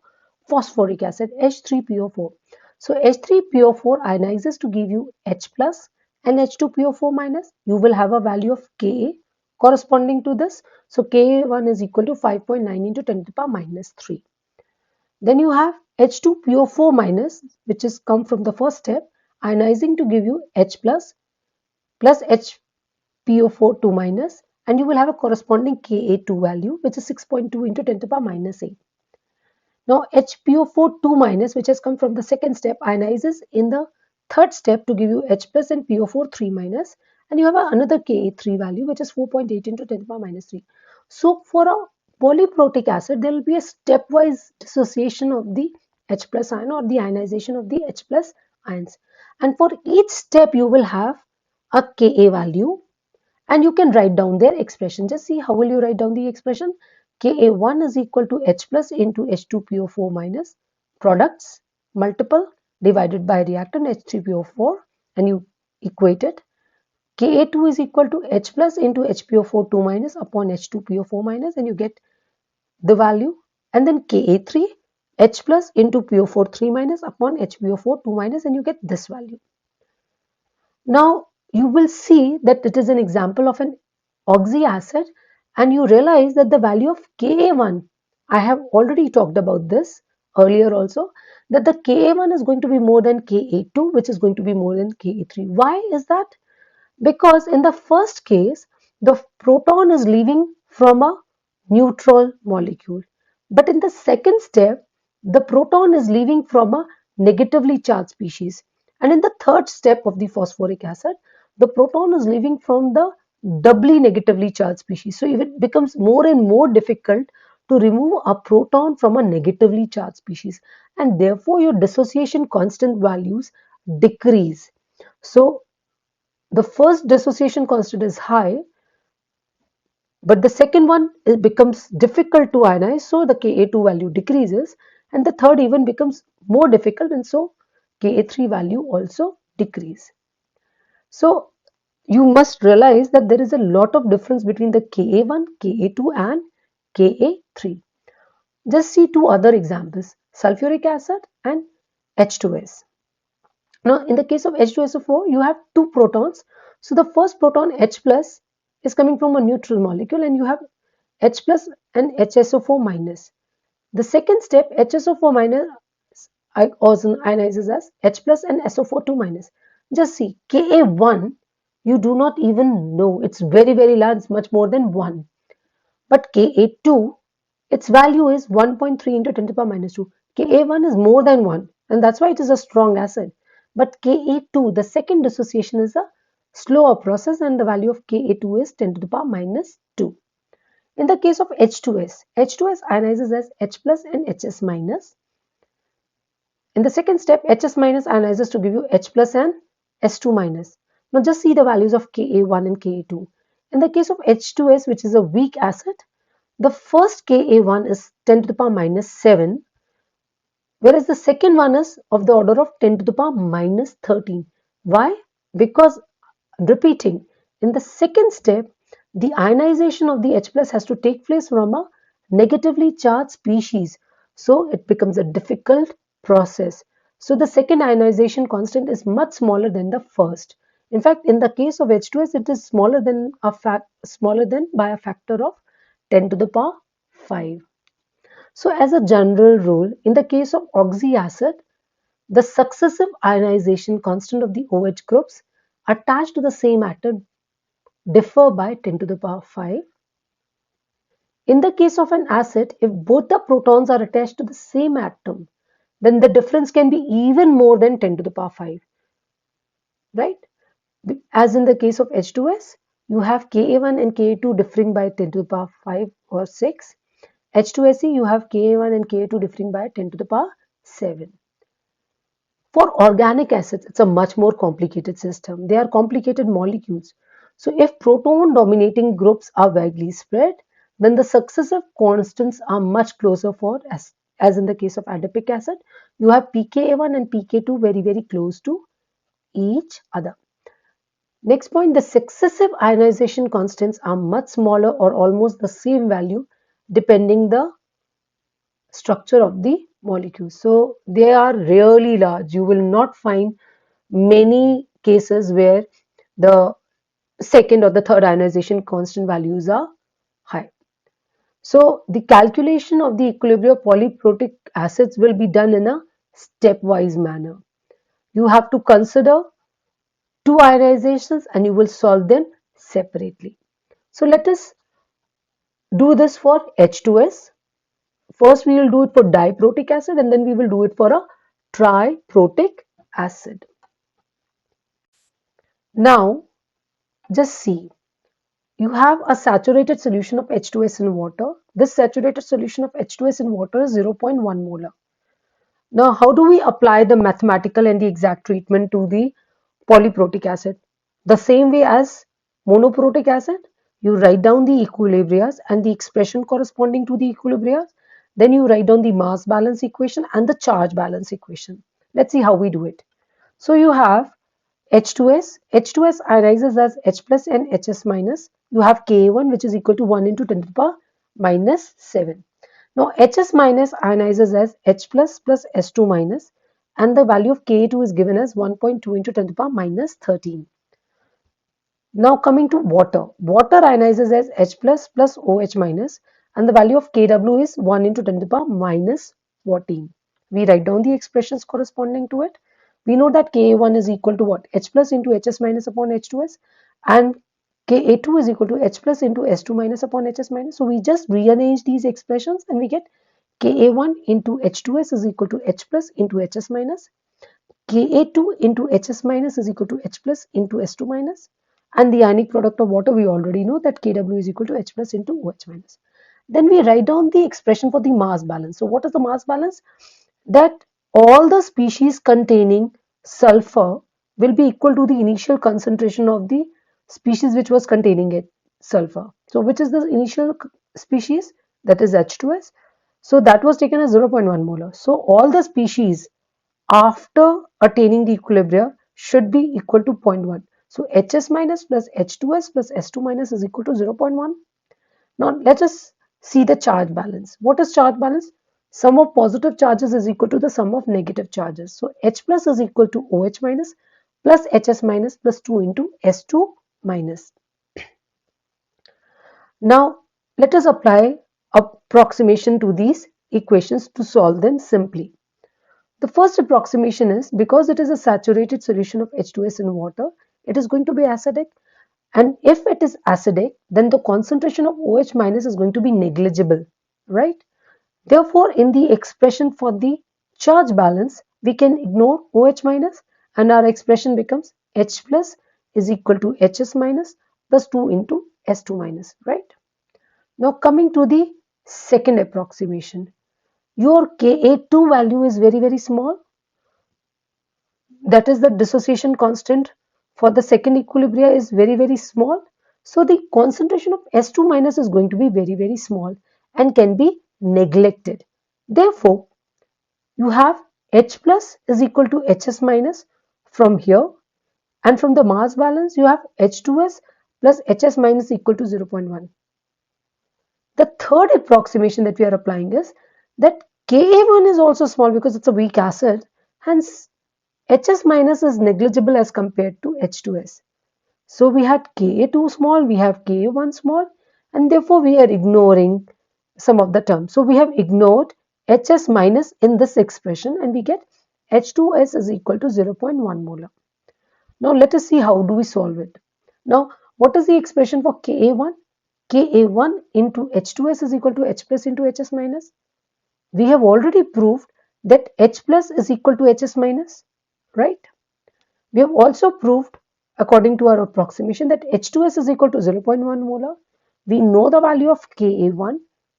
phosphoric acid, H3PO4. So H3PO4 ionizes to give you H plus and H2PO4 minus. You will have a value of Ka corresponding to this. So Ka1 is equal to 5.9 into 10 to the power minus 3. Then you have H2PO4 minus, which is come from the first step, ionizing to give you H plus HPO4 2 minus, and you will have a corresponding Ka2 value, which is 6.2 into 10 to the power minus 8. Now HPO4 2 minus, which has come from the second step, ionizes in the third step to give you H plus and PO4 3 minus, and you have another Ka3 value, which is 4.8 into 10 to the power minus 3. So for a polyprotic acid, there will be a stepwise dissociation of the H plus ion or the ionization of the H plus ions. And for each step, you will have a Ka value and you can write down their expression. Just see how will you write down the expression. Ka1 is equal to H plus into H2PO4 minus products multiple divided by reactant H3PO4 and you equate it. Ka2 is equal to H plus into HPO4 2 minus upon H2PO4 minus and you get the value, and then Ka3 H plus into PO4 3 minus upon HPO4 2 minus, and you get this value. Now you will see that it is an example of an oxyacid, and you realize that the value of Ka1, I have already talked about this earlier also, that the Ka1 is going to be more than Ka2, which is going to be more than Ka3. Why is that? Because in the first case, the proton is leaving from a neutral molecule. But in the second step, the proton is leaving from a negatively charged species. And in the third step of the phosphoric acid, the proton is leaving from the doubly negatively charged species. So it becomes more and more difficult to remove a proton from a negatively charged species. And therefore, your dissociation constant values decrease. So the first dissociation constant is high, but the second one it becomes difficult to ionize, so the Ka2 value decreases, and the third even becomes more difficult, and so Ka3 value also decrease. So you must realize that there is a lot of difference between the Ka1, Ka2 and Ka3. Just see two other examples, sulfuric acid and H2S. Now, in the case of H2SO4, you have two protons. So the first proton H plus is coming from a neutral molecule, and you have H plus and HSO4 minus. The second step, HSO4 minus also ionizes as H plus and SO4 2 minus. Just see, Ka1, you do not even know. It's very, very large, much more than 1. But Ka2, its value is 1.3 into 10 to the power minus 2. Ka1 is more than 1, and that's why it is a strong acid. But Ka2, the second dissociation, is a slower process, and the value of Ka2 is 10 to the power minus 2. In the case of H2S, H2S ionizes as H plus and HS minus. In the second step, HS minus ionizes to give you H plus and S2 minus. Now just see the values of Ka1 and Ka2. In the case of H2S, which is a weak acid, the first Ka1 is 10 to the power minus 7, whereas the second one is of the order of 10 to the power minus 13. Why? Because, repeating, in the second step, the ionization of the H plus has to take place from a negatively charged species. So it becomes a difficult process. So the second ionization constant is much smaller than the first. In fact, in the case of H2S, it is smaller than by a factor of 10 to the power 5. So as a general rule, in the case of oxyacid, the successive ionization constant of the OH groups attached to the same atom differ by 10 to the power 5. In the case of an acid, if both the protons are attached to the same atom, then the difference can be even more than 10 to the power 5, right? As in the case of H2S, you have Ka1 and Ka2 differing by 10 to the power 5 or 6. H2SE, you have Ka1 and Ka2 differing by 10 to the power 7. For organic acids, it's a much more complicated system. They are complicated molecules. So if proton dominating groups are widely spread, then the successive constants are much closer for, as in the case of adipic acid, you have pKa1 and pK2 very, very close to each other. Next point, the successive ionization constants are much smaller or almost the same value depending the structure of the molecule. So they are really large. You will not find many cases where the second or the third ionization constant values are high. So the calculation of the equilibrium of polyprotic acids will be done in a stepwise manner. You have to consider two ionizations and you will solve them separately. So let us do this for H2S. First we will do it for diprotic acid, and then we will do it for a triprotic acid. Now just see, you have a saturated solution of H2S in water. This saturated solution of H2S in water is 0.1 molar. Now how do we apply the mathematical and the exact treatment to the polyprotic acid? The same way as monoprotic acid, you write down the equilibrias and the expression corresponding to the equilibrias. Then you write down the mass balance equation and the charge balance equation. Let's see how we do it. So you have H2S. H2S ionizes as H plus and HS minus. You have Ka1, which is equal to 1 into 10 to the power minus 7. Now HS minus ionizes as H plus plus S2 minus, and the value of Ka2 is given as 1.2 into 10 to the power minus 13. Now coming to water. Water ionizes as H plus plus OH minus, and the value of Kw is 1 into 10 to the power minus 14. We write down the expressions corresponding to it. We know that Ka1 is equal to what? H plus into Hs minus upon H2s, and Ka2 is equal to H plus into S2 minus upon Hs minus. So we just rearrange these expressions and we get Ka1 into H2s is equal to H plus into Hs minus. Ka2 into Hs minus is equal to H plus into S2 minus, and the ionic product of water we already know that Kw is equal to H plus into OH minus. Then we write down the expression for the mass balance. So what is the mass balance? That all the species containing sulfur will be equal to the initial concentration of the species which was containing it, sulfur. So which is the initial species? That is H2S. So that was taken as 0.1 molar. So all the species after attaining the equilibrium should be equal to 0.1. So Hs minus plus H2S plus S2 minus is equal to 0.1. Now let us see the charge balance. What is charge balance? Sum of positive charges is equal to the sum of negative charges. So H plus is equal to OH minus plus Hs minus plus 2 into S2 minus. Now let us apply approximation to these equations to solve them simply. The first approximation is, because it is a saturated solution of H2S in water, it is going to be acidic. And if it is acidic, then the concentration of OH minus is going to be negligible, right? Therefore, in the expression for the charge balance, we can ignore OH minus and our expression becomes H plus is equal to Hs minus plus 2 into S2 minus, right? Now coming to the second approximation. Your Ka2 value is very small. That is, the dissociation constant for the second equilibria is very small. So the concentration of S2 minus is going to be very small and can be neglected. Therefore, you have H plus is equal to Hs minus from here, and from the mass balance you have H2S plus Hs minus equal to 0.1. The third approximation that we are applying is that Ka1 is also small because it's a weak acid, hence Hs minus is negligible as compared to H2S. So we had Ka2 small, we have Ka1 small, and therefore we are ignoring some of the terms. So we have ignored Hs minus in this expression and we get H2S is equal to 0.1 molar. Now let us see how do we solve it. Now what is the expression for Ka1? Ka1 into H2S is equal to H plus into Hs minus. We have already proved that H plus is equal to Hs minus, right? We have also proved, according to our approximation, that H2S is equal to 0.1 molar. We know the value of Ka1.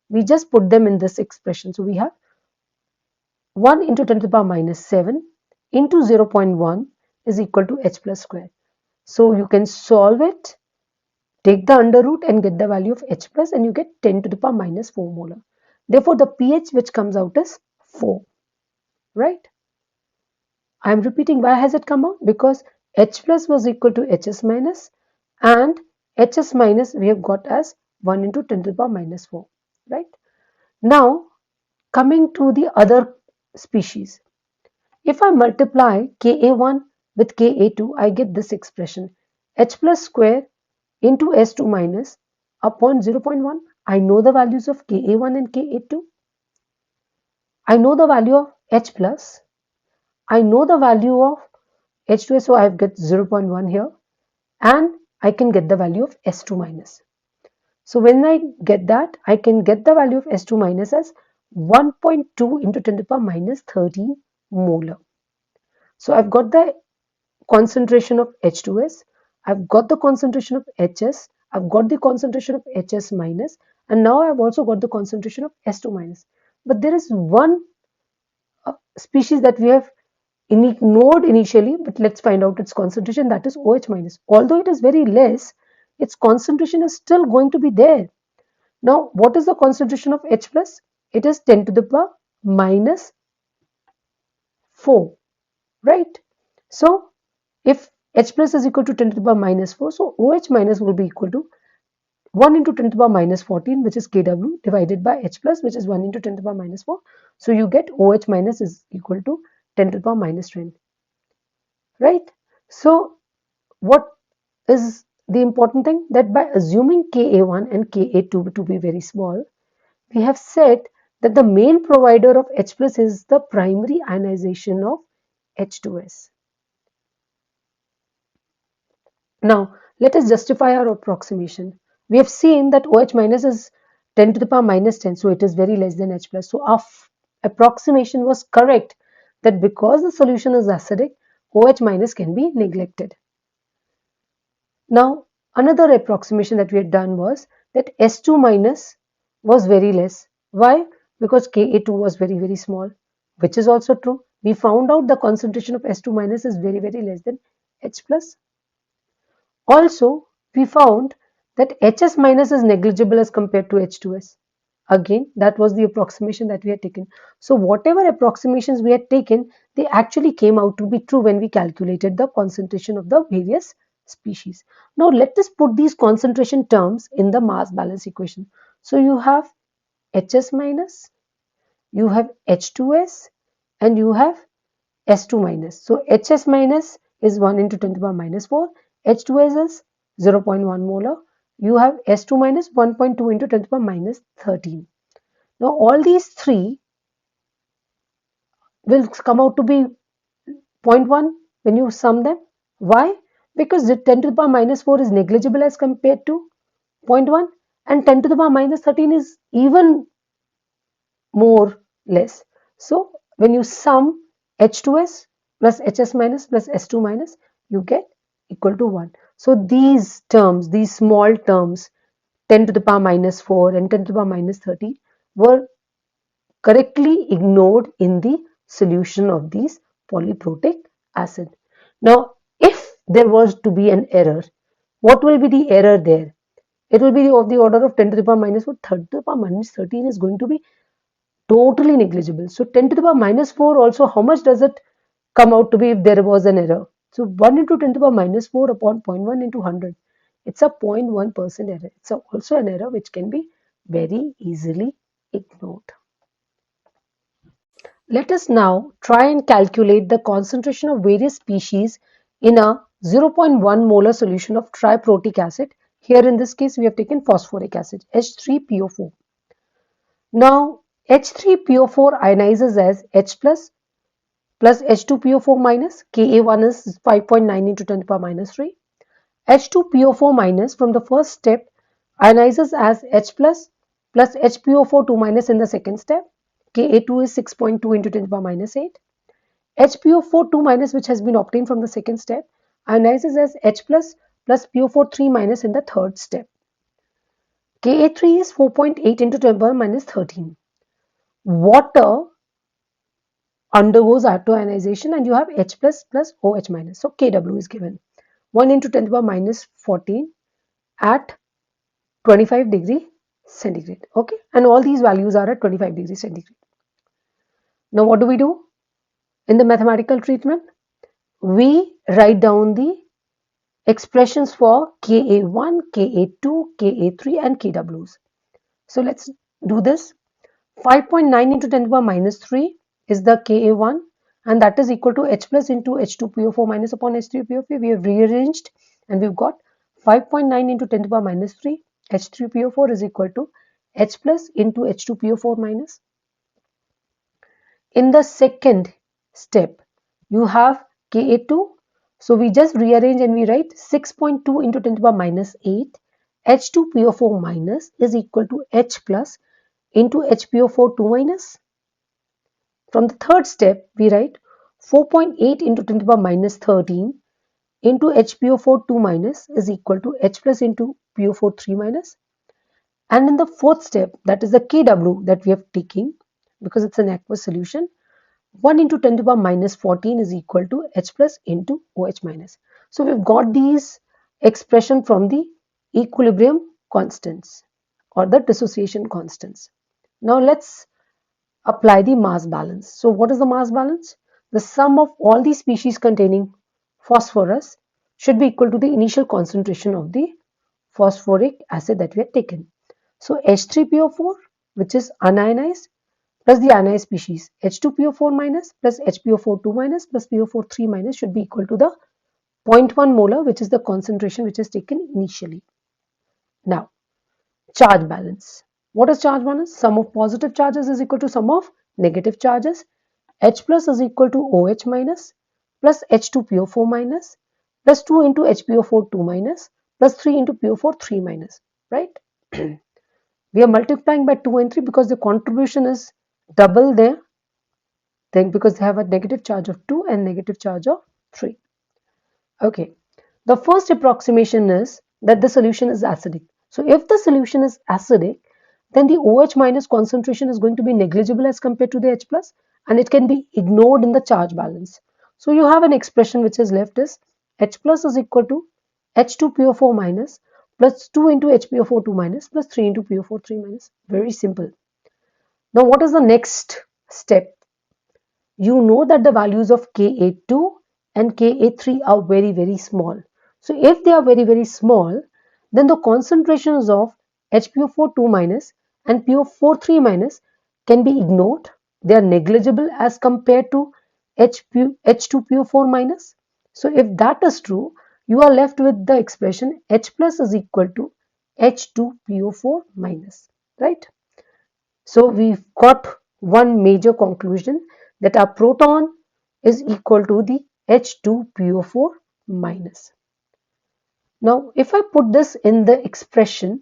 We just put them in this expression. So we have 1 into 10 to the power minus 7 into 0.1 is equal to H plus square. So you can solve it, take the under root and get the value of H plus, and you get 10 to the power minus 4 molar. Therefore, the pH which comes out is 4, right? I am repeating, why has it come out? Because H plus was equal to Hs minus, and Hs minus we have got as 1 into 10 to the power minus 4, right? Now coming to the other species, if I multiply Ka1 with Ka2, I get this expression, H plus square into S2 minus upon 0.1. I know the values of Ka1 and Ka2. I know the value of H plus. I know the value of H2S, so I've got 0.1 here, and I can get the value of S2 minus. So when I get that, I can get the value of S2 minus as 1.2 into 10 to the power minus 13 molar. So I've got the concentration of H2S, I've got the concentration of Hs, I've got the concentration of Hs minus, and now I've also got the concentration of S2 minus. But there is one species that we have ignored initially, but let's find out its concentration, that is OH minus. Although it is very less, its concentration is still going to be there. Now what is the concentration of H plus? It is 10 to the power minus 4, right? So if H plus is equal to 10 to the power minus 4, so OH minus will be equal to 1 into 10 to the power minus 14, which is Kw, divided by H plus, which is 1 into 10 to the power minus 4. So you get OH minus is equal to 10 to the power minus 20, right? So what is the important thing? That by assuming Ka1 and Ka2 to be very small, we have said that the main provider of H plus is the primary ionization of H2S. Now, let us justify our approximation. We have seen that OH minus is 10 to the power minus 10, so it is very less than H plus. So our approximation was correct, that because the solution is acidic, OH minus can be neglected. Now, another approximation that we had done was that S2 minus was very less. Why? Because Ka2 was very, very small, which is also true. We found out the concentration of S2 minus is very, very less than H plus. Also, we found that Hs minus is negligible as compared to H2S. Again, that was the approximation that we had taken. So whatever approximations we had taken, they actually came out to be true when we calculated the concentration of the various species. Now let us put these concentration terms in the mass balance equation. So you have Hs minus, you have H2S, and you have S2 minus. So Hs minus is 1 into 10 to the power minus 4. H2S is 0.1 molar. You have S2 minus 1.2 into 10 to the power minus 13. Now all these three will come out to be 0.1 when you sum them. Why? Because the 10 to the power minus 4 is negligible as compared to 0.1, and 10 to the power minus 13 is even more less. So when you sum H2S plus Hs minus plus S2 minus, you get equal to 1. So these terms, these small terms, 10 to the power minus 4 and 10 to the power minus 13, were correctly ignored in the solution of these polyprotic acid. Now, if there was to be an error, what will be the error there? It will be of the order of 10 to the power minus 4. 10 to the power minus 13 is going to be totally negligible. So 10 to the power minus 4 also, how much does it come out to be if there was an error? So 1 into 10 to the power minus 4 upon 0.1 into 100. It's a 0.1% error. It's also an error which can be very easily ignored. Let us now try and calculate the concentration of various species in a 0.1 molar solution of triprotic acid. Here in this case we have taken phosphoric acid, H3PO4. Now H3PO4 ionizes as H plus H2PO4 minus, Ka1 is 5.9 into 10 to the power minus 3. H2PO4 minus from the first step ionizes as H plus HPO4 2 minus in the second step. Ka2 is 6.2 into 10 to the power minus 8. HPO4 2 minus, which has been obtained from the second step, ionizes as H plus PO4 3 minus in the third step. Ka3 is 4.8 into 10 to the power minus 13. Water undergoes autoionization and you have H plus OH minus. So Kw is given 1 into 10 to the power minus 14 at 25 degree centigrade. Okay, and all these values are at 25 degrees centigrade. Now what do? In the mathematical treatment, we write down the expressions for Ka1, Ka2, Ka3 and Kws. So let's do this. 5.9 into 10 to the power minus 3 is the Ka1, and that is equal to H plus into H2PO4 minus upon H3PO4. We have rearranged and we've got 5.9 into 10 to the power minus 3 H3PO4 is equal to H plus into H2PO4 minus. In the second step, you have Ka2. So we just rearrange and we write 6.2 into 10 to the power minus 8 H2PO4 minus is equal to H plus into HPO4 2 minus. From the third step, we write 4.8 into 10 to the power minus 13 into HPO4 2 minus is equal to H plus into PO4 3 minus. And in the fourth step, that is the Kw that we have taken, because it's an aqueous solution, 1 into 10 to the power minus 14 is equal to H plus into OH minus. So we've got these expression from the equilibrium constants or the dissociation constants. Now let's apply the mass balance. So what is the mass balance? The sum of all the species containing phosphorus should be equal to the initial concentration of the phosphoric acid that we had taken. So H3PO4, which is unionized, plus the ionized species H2PO4 minus plus HPO42 minus plus PO43 minus should be equal to the 0.1 molar, which is the concentration which is taken initially. Now, charge balance. What is charge balance? Sum of positive charges is equal to sum of negative charges. H plus is equal to OH minus plus H2PO4 minus plus 2 into HPO4 2 minus plus 3 into PO4 3 minus, right? We are multiplying by 2 and 3 because the contribution is double there, then because they have a negative charge of 2 and negative charge of 3. Okay, the first approximation is that the solution is acidic. So if the solution is acidic, then the OH minus concentration is going to be negligible as compared to the H plus, and it can be ignored in the charge balance. So you have an expression which is left is H plus is equal to H2PO4 minus plus 2 into HPO4 2 minus plus 3 into PO4 3 minus. Very simple. Now what is the next step? You know that the values of Ka2 and Ka3 are very small. So if they are very small, then the concentrations of HPO4 2 minus and PO4 3 minus can be ignored. They are negligible as compared to H2PO4 minus. So if that is true, you are left with the expression H plus is equal to H2PO4 minus, right? So we've got one major conclusion, that our proton is equal to the H2PO4 minus. Now if I put this in the expression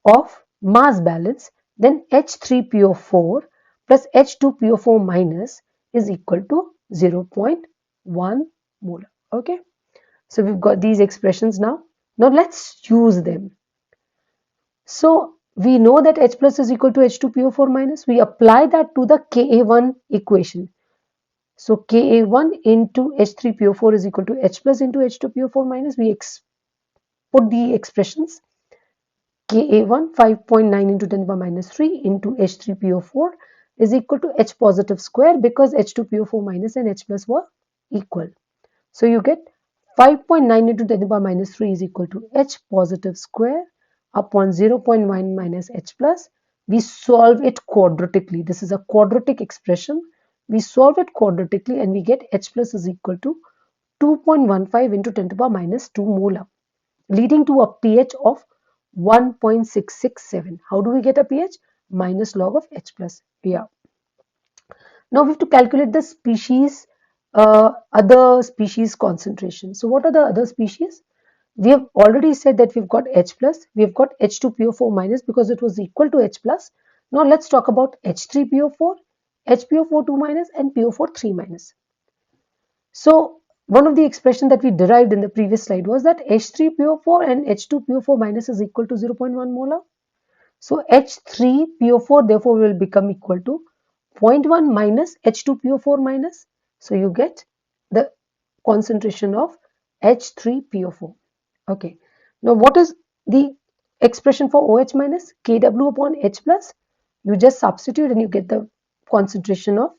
of mass balance, then H3PO4 plus H2PO4 minus is equal to 0.1 molar. Okay, so we've got these expressions now. Now let's use them. So we know that H plus is equal to H2PO4 minus. We apply that to the Ka1 equation. So Ka1 into H3PO4 is equal to H plus into H2PO4 minus. We put the expressions. Ka1 5.9 into 10 to the power minus 3 into H3PO4 is equal to H positive square, because H2PO4 minus and H plus were equal. So you get 5.9 into 10 to the power minus 3 is equal to H positive square upon 0.1 minus H plus. We solve it quadratically. This is a quadratic expression. We solve it quadratically and we get H plus is equal to 2.15 into 10 to the power minus 2 molar, leading to a pH of 1.667. How do we get a pH? Minus log of H plus. Yeah. Now we have to calculate the species, other species concentration. So what are the other species? We have already said that we've got H plus, we have got H2PO4 minus because it was equal to H plus. Now let's talk about H3PO4, HPO4 2 minus and PO4 3 minus. So one of the expression that we derived in the previous slide was that H3PO4 and H2PO4 minus is equal to 0.1 molar. So H3PO4 therefore will become equal to 0.1 minus H2PO4 minus. So you get the concentration of H3PO4. Okay. Now what is the expression for OH minus? Kw upon H plus. You just substitute and you get the concentration of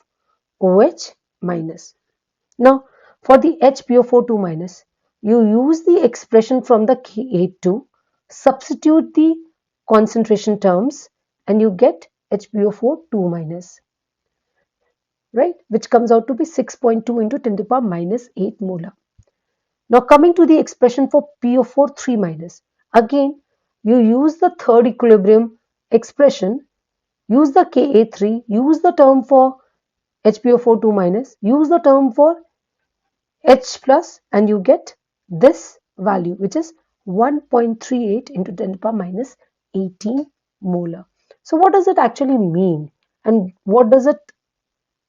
OH minus. Now for the HPO4 2 minus, you use the expression from the Ka2, substitute the concentration terms and you get HPO4 2 minus, right, which comes out to be 6.2 into 10 to the power minus 8 molar. Now coming to the expression for PO4 3 minus, again you use the third equilibrium expression, use the Ka3, use the term for HPO4 2 minus, use the term for H plus, and you get this value, which is 1.38 into 10 to the power minus 18 molar. So what does it actually mean, and what does it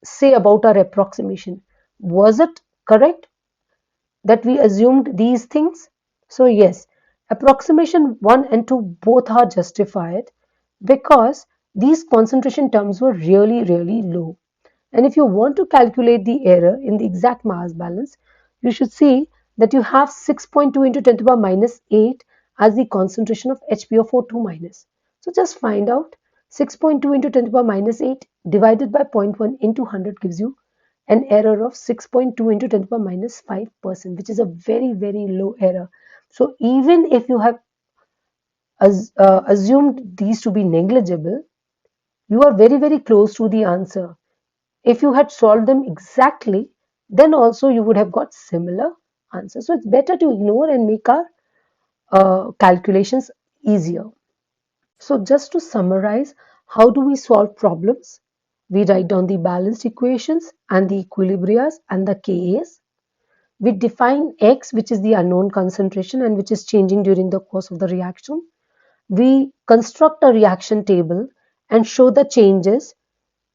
say about our approximation? Was it correct that we assumed these things? So yes, approximation 1 and 2 both are justified because these concentration terms were really low. And if you want to calculate the error in the exact mass balance, you should see that you have 6.2 into 10 to the power minus 8 as the concentration of HPO4 2 minus. So just find out 6.2 into 10 to the power minus 8 divided by 0.1 into 100 gives you an error of 6.2 into 10 to the power minus 5%, which is a very low error. So even if you have assumed these to be negligible, you are very, very close to the answer. If you had solved them exactly, then also you would have got similar answers. So it's better to ignore and make our calculations easier. So just to summarize, how do we solve problems? We write down the balanced equations and the equilibrias and the Kas. We define X, which is the unknown concentration and which is changing during the course of the reaction. We construct a reaction table and show the changes,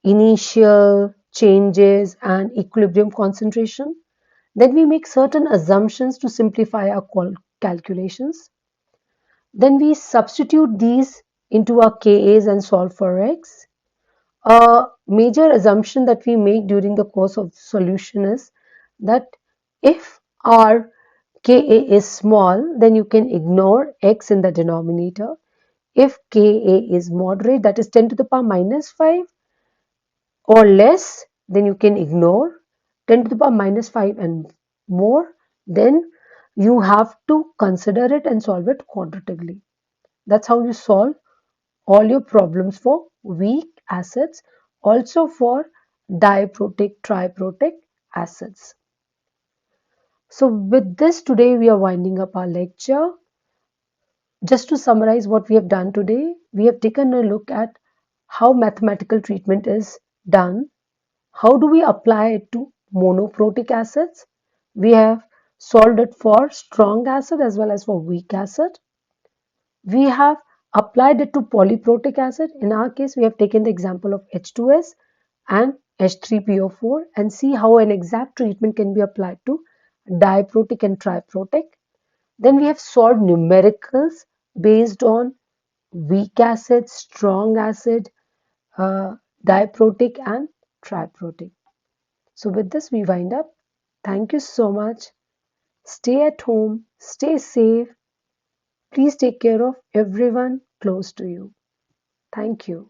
initial changes and equilibrium concentration. Then we make certain assumptions to simplify our calculations. Then we substitute these into our Kas and solve for X. A major assumption that we make during the course of solution is that if our Ka is small, then you can ignore X in the denominator. If Ka is moderate, that is 10 to the power minus 5 or less, then you can ignore 10 to the power minus 5 and more, then you have to consider it and solve it quadratically. That's how you solve all your problems for weak acids, also for diprotic, triprotic acids. So with this, today we are winding up our lecture. Just to summarize what we have done today, we have taken a look at how mathematical treatment is done. How do we apply it to monoprotic acids? We have solved it for strong acid as well as for weak acid. We have applied it to polyprotic acid. In our case, we have taken the example of H2S and H3PO4 and see how an exact treatment can be applied to diprotic and triprotic. Then we have solved numericals based on weak acid, strong acid, diprotic and triprotic. So with this we wind up. Thank you so much. Stay at home, stay safe. Please take care of everyone close to you. Thank you.